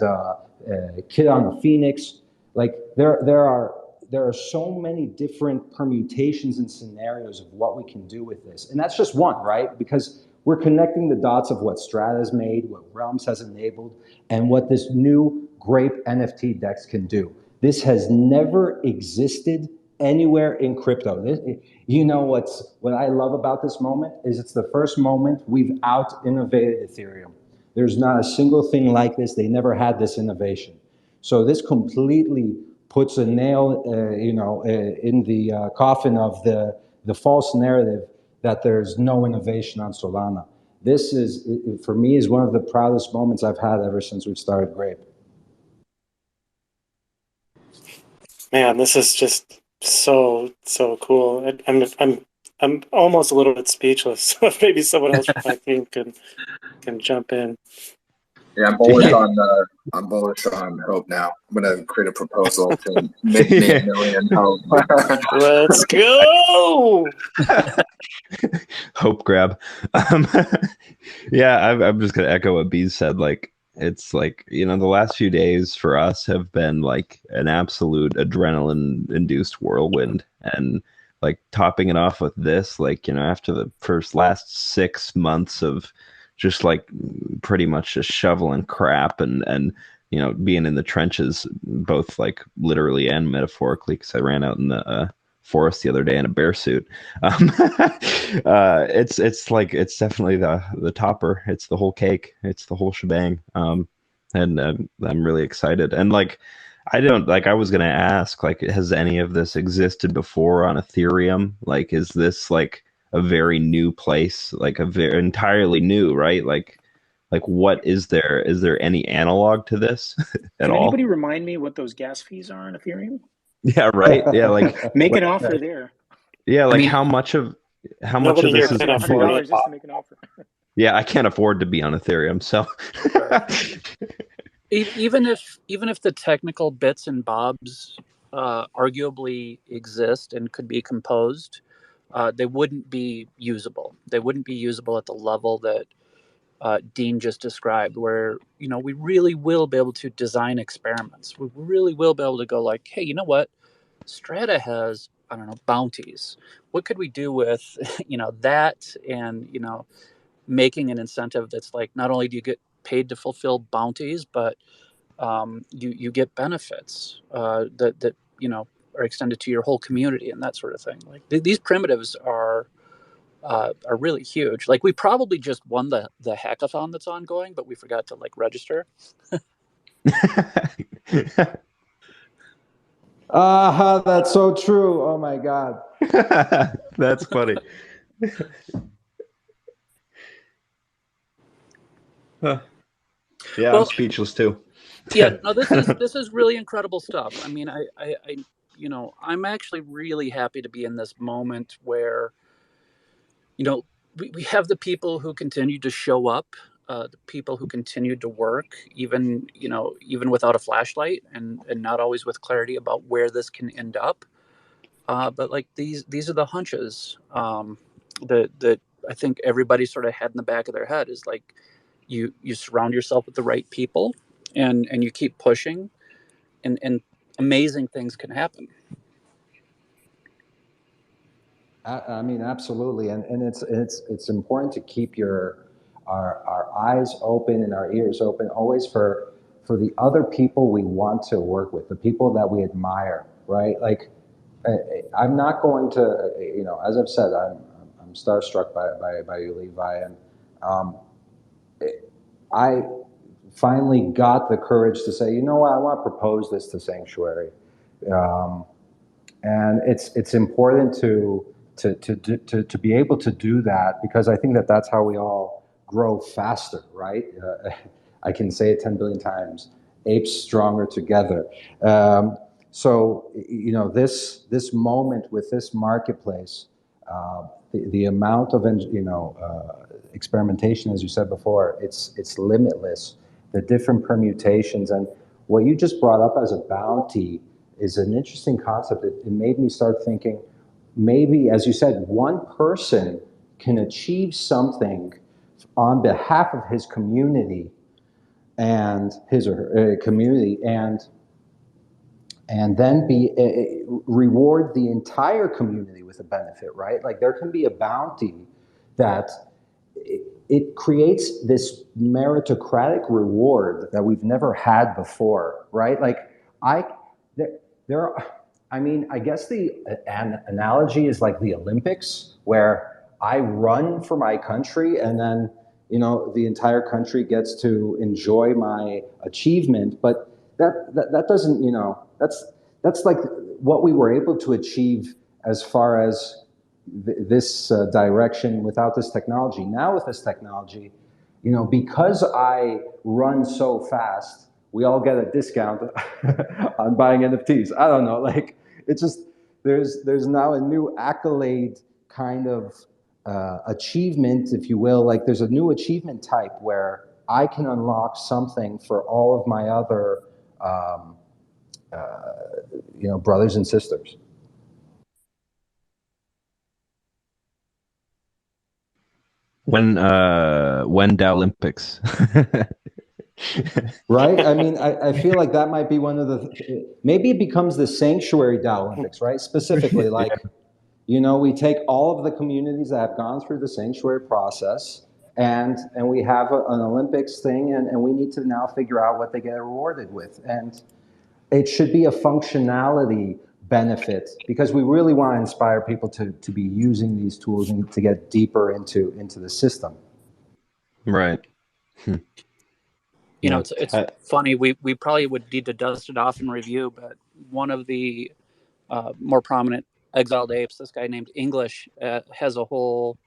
Kid on the Phoenix. Like there are so many different permutations and scenarios of what we can do with this. And that's just one, right? Because we're connecting the dots of what Strata has made, what Realms has enabled, and what this new Grape NFT DEX can do. This has never existed anywhere in crypto. What I love about this moment is it's the first moment we've out-innovated Ethereum. There's not a single thing like this. They never had this innovation. So this completely puts a nail, in the coffin of the false narrative that there's no innovation on Solana. This is, for me, is one of the proudest moments I've had ever since we've started Grape. Man, this is just so cool. I'm almost a little bit speechless. So maybe someone else from my team can jump in. Yeah, I'm bullish on Hope now. I'm gonna create a proposal to make me $1 million Hope. Let's go. Hope grab. Yeah, I'm just gonna echo what Bees said. Like, it's like, the last few days for us have been like an absolute adrenaline induced whirlwind, and like topping it off with this, like, after the last 6 months of just like pretty much just shoveling crap and being in the trenches, both like literally and metaphorically, because I ran out in the forest the other day in a bear suit. It's definitely the topper. It's the whole cake. It's the whole shebang. And I'm really excited. And like, I was gonna ask, like, has any of this existed before on Ethereum? Like, is this like a very new place, like entirely new, right? Like what is there? Is there any analog to this at all? Can anybody remind me what those gas fees are on Ethereum? Yeah, right. Yeah, like make an offer there. Yeah, like how much of this is $100 just to make an offer. Yeah, I can't afford to be on Ethereum, so even if the technical bits and bobs arguably exist and could be composed, they wouldn't be usable. They wouldn't be usable at the level that Dean just described, where we really will be able to design experiments. We really will be able to go like, hey, you know what? Strata has, I don't know, bounties. What could we do with that? And making an incentive that's like, not only do you get paid to fulfill bounties, but you get benefits that are extended to your whole community and that sort of thing. Like these primitives are really huge. Like we probably just won the hackathon that's ongoing, but we forgot to like register. That's so true. Oh my God. That's funny. Huh. Yeah, Well, I'm speechless too. Yeah, no, this is really incredible stuff. I mean, I'm actually really happy to be in this moment where, we have the people who continue to show up, the people who continue to work, even without a flashlight and not always with clarity about where this can end up. But like these are the hunches that I think everybody sort of had in the back of their head is like, you surround yourself with the right people, and you keep pushing, and amazing things can happen. I mean, absolutely, and it's important to keep our eyes open and our ears open always for the other people we want to work with, the people that we admire, right? Like, I'm not going to, as I've said, I'm starstruck by you, Levi, and um, I finally got the courage to say, you know what, I want to propose this to Sanctuary. Um, and it's important to be able to do that, because I think that that's how we all grow faster, right? I can say it 10 billion times: apes stronger together. So this moment with this marketplace, the amount of experimentation, as you said before, it's limitless. The different permutations, and what you just brought up as a bounty is an interesting concept. It made me start thinking, maybe, as you said, one person can achieve something on behalf of his community and his or her community, and then be reward the entire community with a benefit, right? Like there can be a bounty that it creates this meritocratic reward that we've never had before, right? Like I there are, I mean, I guess an analogy is like the Olympics, where I run for my country, and then the entire country gets to enjoy my achievement. But that doesn't, that's like what we were able to achieve as far as this direction without this technology. Now with this technology, because I run so fast, we all get a discount on buying NFTs. I don't know, like it's just there's now a new accolade kind of achievement, if you will. Like there's a new achievement type where I can unlock something for all of my other brothers and sisters. When the Olympics. Right? I mean, I feel like that might be one of maybe it becomes the Sanctuary DAO Olympics, right? Specifically, like, we take all of the communities that have gone through the Sanctuary process, and we have an Olympics thing, and we need to now figure out what they get rewarded with. And it should be a functionality benefit, because we really want to inspire people to be using these tools and to get deeper into the system. Right. It's funny. We probably would need to dust it off and review, but one of the more prominent exiled apes, this guy named English, has a whole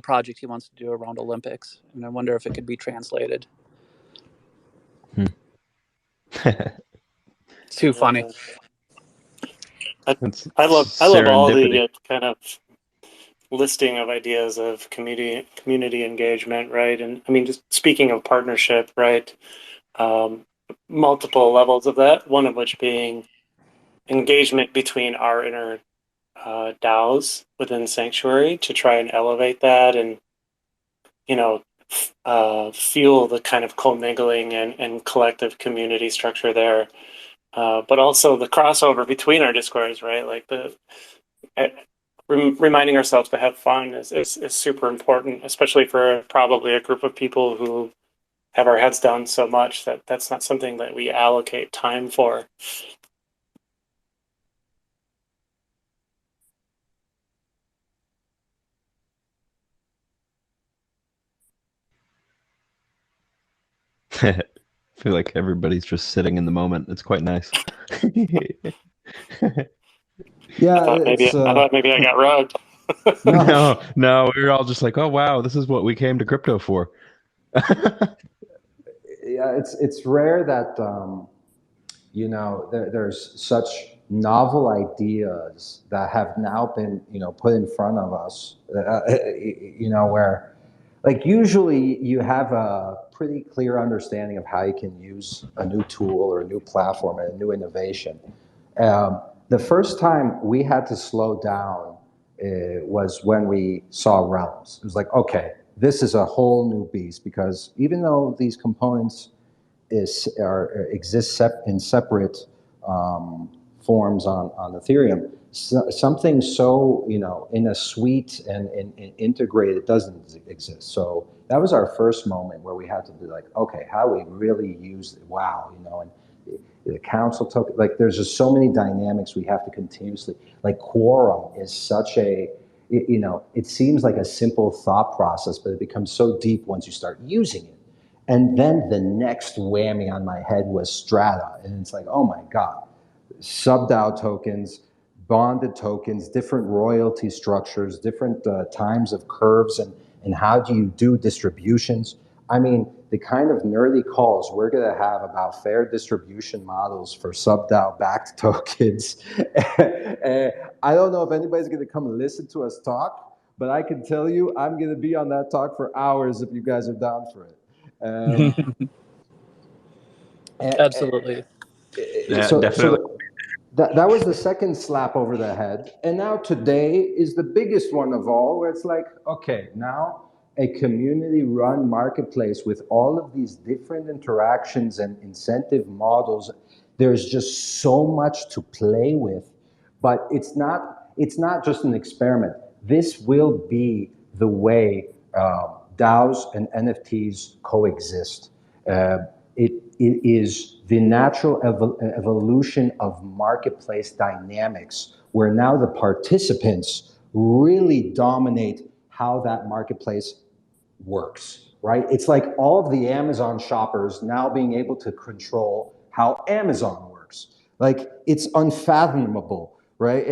project he wants to do around Olympics, and I wonder if it could be translated. It's too funny. I love all the kind of listing of ideas of community engagement, right? And I mean, just speaking of partnership, right? Multiple levels of that. One of which being engagement between our inner DAOs within Sanctuary to try and elevate that, and fuel the kind of commingling and collective community structure there. But also the crossover between our discords, right? Like reminding ourselves to have fun is super important, especially for probably a group of people who have our heads down so much that that's not something that we allocate time for. I feel like everybody's just sitting in the moment. It's quite nice. Yeah, I thought maybe I got rugged. No, no, we were all just like, oh wow, this is what we came to crypto for. Yeah, it's rare that there's such novel ideas that have now been put in front of us. Where like usually you have a pretty clear understanding of how you can use a new tool or a new platform and a new innovation. The first time we had to slow down was when we saw realms. It was like, okay, this is a whole new beast, because even though these components exist in separate forms on Ethereum, something so in a suite and integrated doesn't exist. So that was our first moment where we had to be like, okay, how do we really use it? Wow, and the council token, like there's just so many dynamics we have to continuously, like quorum is such a, it seems like a simple thought process, but it becomes so deep once you start using it. And then the next whammy on my head was Strata. And it's like, oh my God, sub-DAO tokens, bonded tokens, different royalty structures, different times of curves, and how do you do distributions? I mean, the kind of nerdy calls we're going to have about fair distribution models for sub-DAO backed tokens. I don't know if anybody's going to come and listen to us talk, but I can tell you I'm going to be on that talk for hours if you guys are down for it. Absolutely. Yeah, definitely. That was the second slap over the head. And now today is the biggest one of all, where it's like, okay, now a community-run marketplace with all of these different interactions and incentive models. There's just so much to play with, but it's not just an experiment. This will be the way DAOs and NFTs coexist. It is the natural evolution of marketplace dynamics, where now the participants really dominate how that marketplace works, right? It's like all of the Amazon shoppers now being able to control how Amazon works. Like, it's unfathomable, right?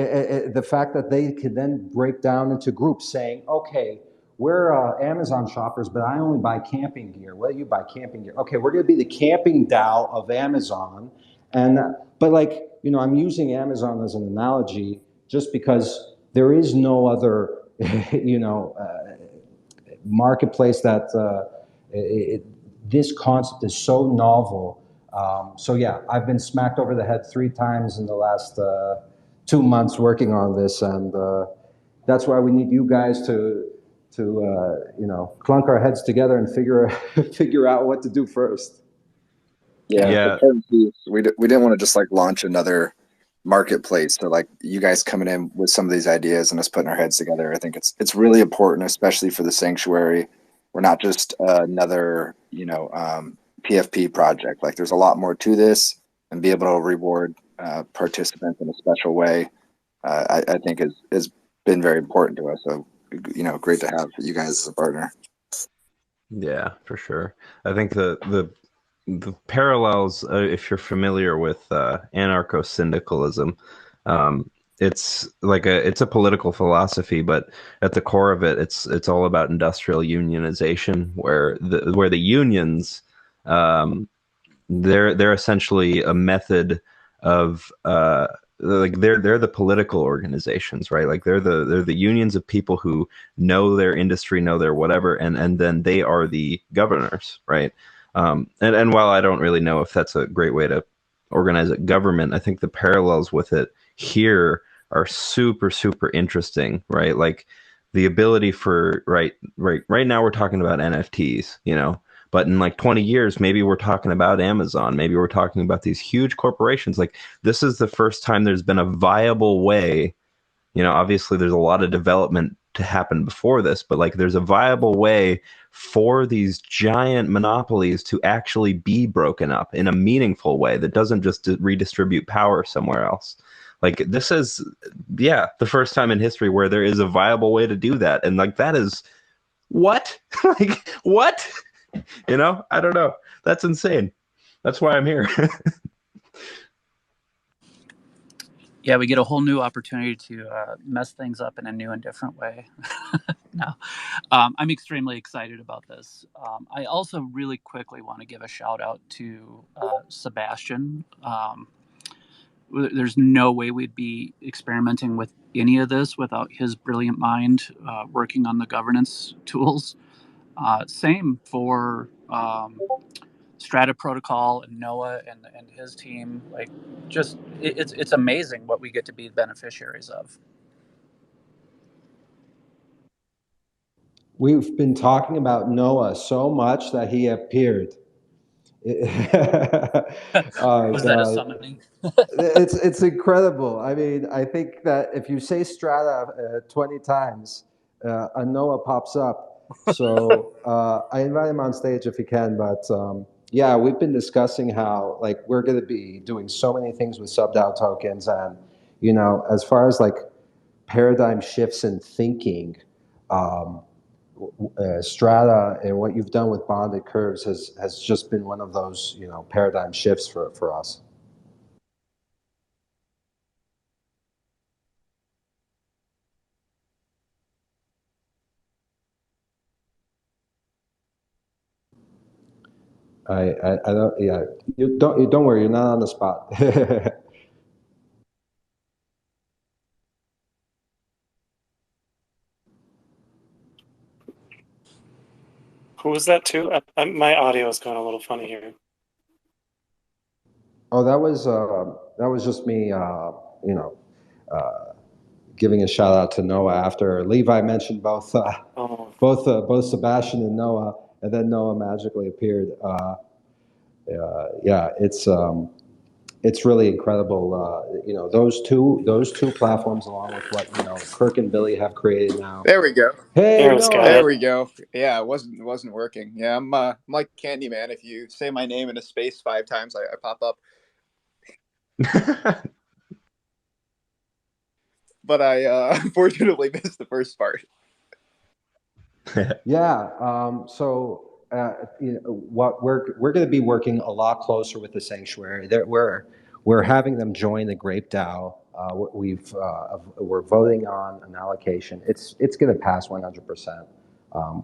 The fact that they could then break down into groups saying, okay, we're Amazon shoppers, but I only buy camping gear. Well, you buy camping gear. Okay, we're going to be the camping DAO of Amazon. And but like, I'm using Amazon as an analogy just because there is no other, marketplace that this concept is so novel. So yeah, I've been smacked over the head 3 times in the last 2 months working on this, and that's why we need you guys to clunk our heads together and figure out what to do first. Yeah. We didn't want to just like launch another marketplace. So like you guys coming in with some of these ideas and us putting our heads together, I think it's really important, especially for the sanctuary. We're not just another PFP project. Like there's a lot more to this, and be able to reward participants in a special way, I think has been very important to us. So great to have you guys as a partner. Yeah, for sure. I think the parallels, if you're familiar with anarcho-syndicalism, it's like it's a political philosophy, but at the core of it, it's all about industrial unionization, where the unions, they're essentially a method of like they're the political organizations, right? Like they're the unions of people who know their industry, know their whatever, and then they are the governors, right? And while I don't really know if that's a great way to organize a government, I think the parallels with it here are super, super interesting, right? Like the ability for right now we're talking about NFTs, but in like 20 years, maybe we're talking about Amazon, maybe we're talking about these huge corporations. Like this is the first time there's been a viable way, You know, obviously there's a lot of development to happen before this, but like there's a viable way for these giant monopolies to actually be broken up in a meaningful way that doesn't just redistribute power somewhere else. Like this is, yeah, the first time in history where there is a viable way to do that. And like that is what? Like what? You know, I don't know. That's insane. That's why I'm here. Yeah, we get a whole new opportunity to mess things up in a new and different way. No, I'm extremely excited about this. I also really quickly want to give a shout out to Sebastian. There's no way we'd be experimenting with any of this without his brilliant mind working on the governance tools. Same for Strata Protocol and Noah and his team. Like, just it's amazing what we get to be beneficiaries of. We've been talking about Noah so much that he appeared. Oh Was that a God. summoning? It's incredible. I mean, I think that if you say Strata 20 times, a Noah pops up. So I invite him on stage if he can. But yeah, we've been discussing how like we're going to be doing so many things with sub-DAO tokens, and you know, as far as like paradigm shifts in thinking. Strata and what you've done with bonded curves has just been one of those, you know, paradigm shifts for us. I don't, yeah, you don't worry, you're not on the spot. Who was that too? My audio is going a little funny here. Oh, that was just me, you know, giving a shout out to Noah after Levi mentioned both both Sebastian and Noah, and then Noah magically appeared. Yeah, it's really incredible. You know, those two platforms, along with what you know Kirk and Billy have created now. There we go. Hey, There it's Noah. got There it. we go. Yeah, it wasn't working. Yeah, I'm like Candyman. If you say my name in a space 5 times, I pop up. But I unfortunately missed the first part. Yeah. So you know, what we're going to be working a lot closer with the sanctuary. We're having them join the Grape DAO. We're voting on an allocation. It's going to pass 100%,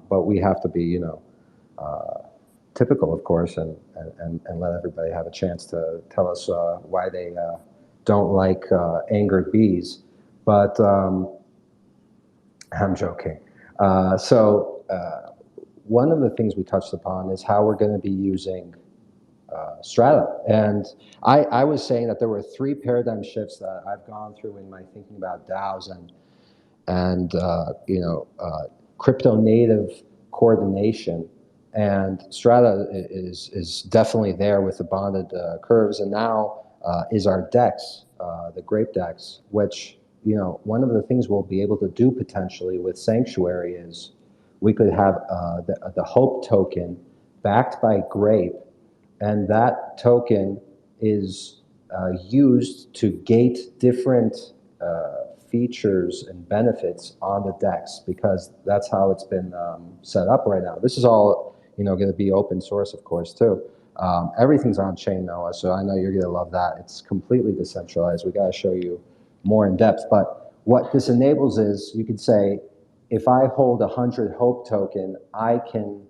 but we have to be, you know, typical, of course, and let everybody have a chance to tell us why they don't like angered bees. But I'm joking. One of the things we touched upon is how we're going to be using Strata. And I was saying that there were 3 paradigm shifts that I've gone through in my thinking about DAOs and you know, crypto native coordination. And Strata is definitely there with the bonded curves, and now is our DEX, the Grape DEX, which, you know, one of the things we'll be able to do potentially with Sanctuary is we could have the Hope token backed by Grape, and that token is used to gate different features and benefits on the DEX, because that's how it's been set up right now. This is all, you know, going to be open source, of course, too. Everything's on chain, Noah, so I know you're going to love that. It's completely decentralized. We got to show you more in depth. But what this enables is you could say, if I hold 100 Hope token, I can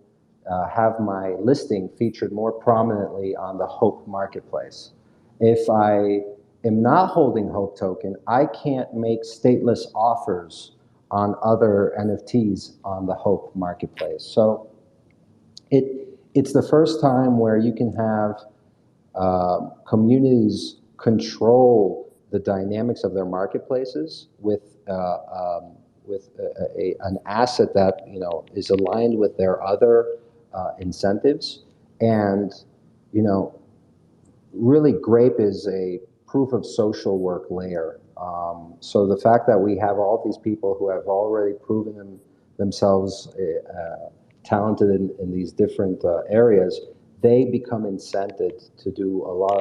have my listing featured more prominently on the Hope marketplace. If I am not holding Hope token, I can't make stateless offers on other NFTs on the Hope marketplace. So it's the first time where you can have communities control the dynamics of their marketplaces with an asset that, you know, is aligned with their other incentives. And, you know, really Grape is a proof of social work layer So the fact that we have all these people who have already proven themselves talented in these different areas, they become incented to do a lot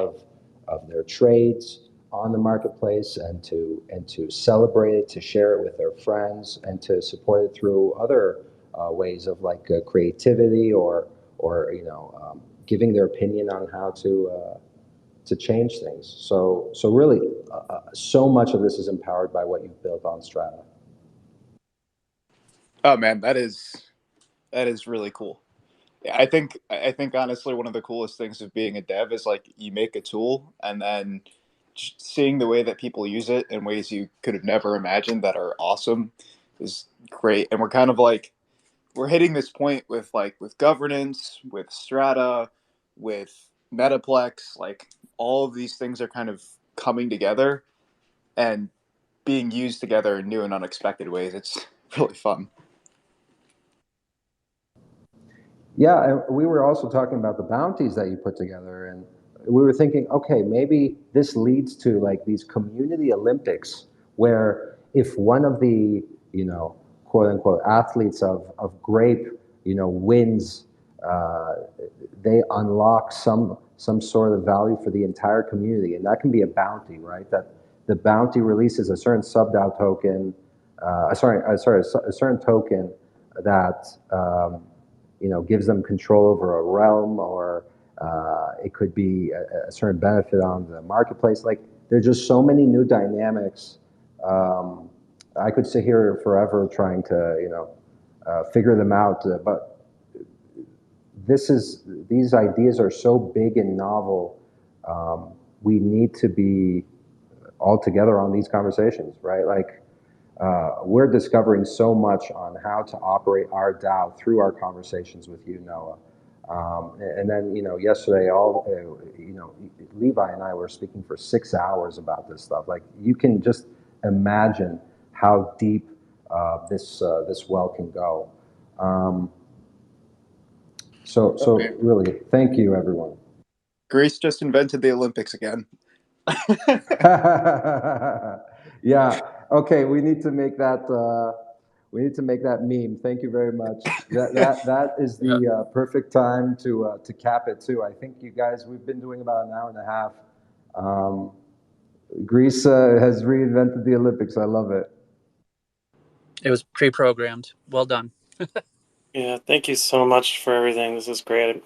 of their trades on the marketplace and to celebrate it, to share it with their friends, and to support it through other ways of like creativity or giving their opinion on how to change things. So really, so much of this is empowered by what you've built on Strata. Oh man, that is really cool. Yeah, I think honestly one of the coolest things of being a dev is like you make a tool and then just seeing the way that people use it in ways you could have never imagined that are awesome is great. And we're kind of like we're hitting this point with governance, with Strata, with Metaplex, like all of these things are kind of coming together and being used together in new and unexpected ways. It's really fun. Yeah, and we were also talking about the bounties that you put together, and we were thinking, okay, maybe this leads to like these community Olympics, where if one of the, quote unquote athletes of Grape, wins, uh, they unlock some sort of value for the entire community, and that can be a bounty, right? That the bounty releases a certain sub-DAO token, a certain token that. Gives them control over a realm, or it could be a certain benefit on the marketplace. Like there's just so many new dynamics. I could sit here forever trying to, figure them out, but these ideas are so big and novel. We need to be all together on these conversations, right? Like we're discovering so much on how to operate our DAO through our conversations with you, Noah. And then, yesterday, Levi and I were speaking for 6 hours about this stuff. Like, you can just imagine how deep this well can go. So really, thank you, everyone. Greece just invented the Olympics again. Yeah. Okay. We need to make that. We need to make that meme. Thank you very much. That is the perfect time to cap it too. I think you guys, we've been doing about an hour and a half. Greece has reinvented the Olympics. I love it. It was pre-programmed. Well done. Yeah, thank you so much for everything. This is great.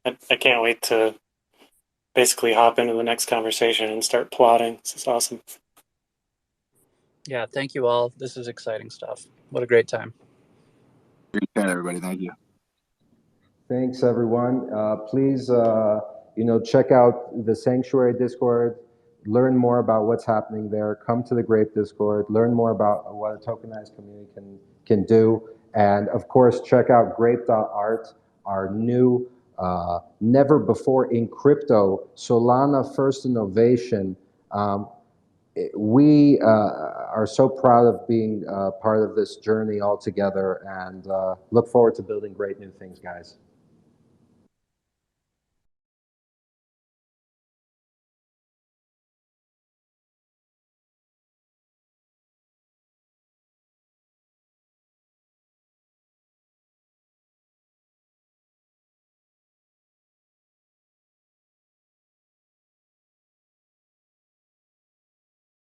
I can't wait to basically hop into the next conversation and start plotting. This is awesome. Yeah, thank you all. This is exciting stuff. What a great time. Great chat, everybody. Thank you. Thanks, everyone. Please, check out the Sanctuary Discord, learn more about what's happening there. Come to the Grape Discord, learn more about what a tokenized community can do. And of course, check out grape.art, our new, never before in crypto, Solana first innovation. We are so proud of being part of this journey all together, and look forward to building great new things, guys.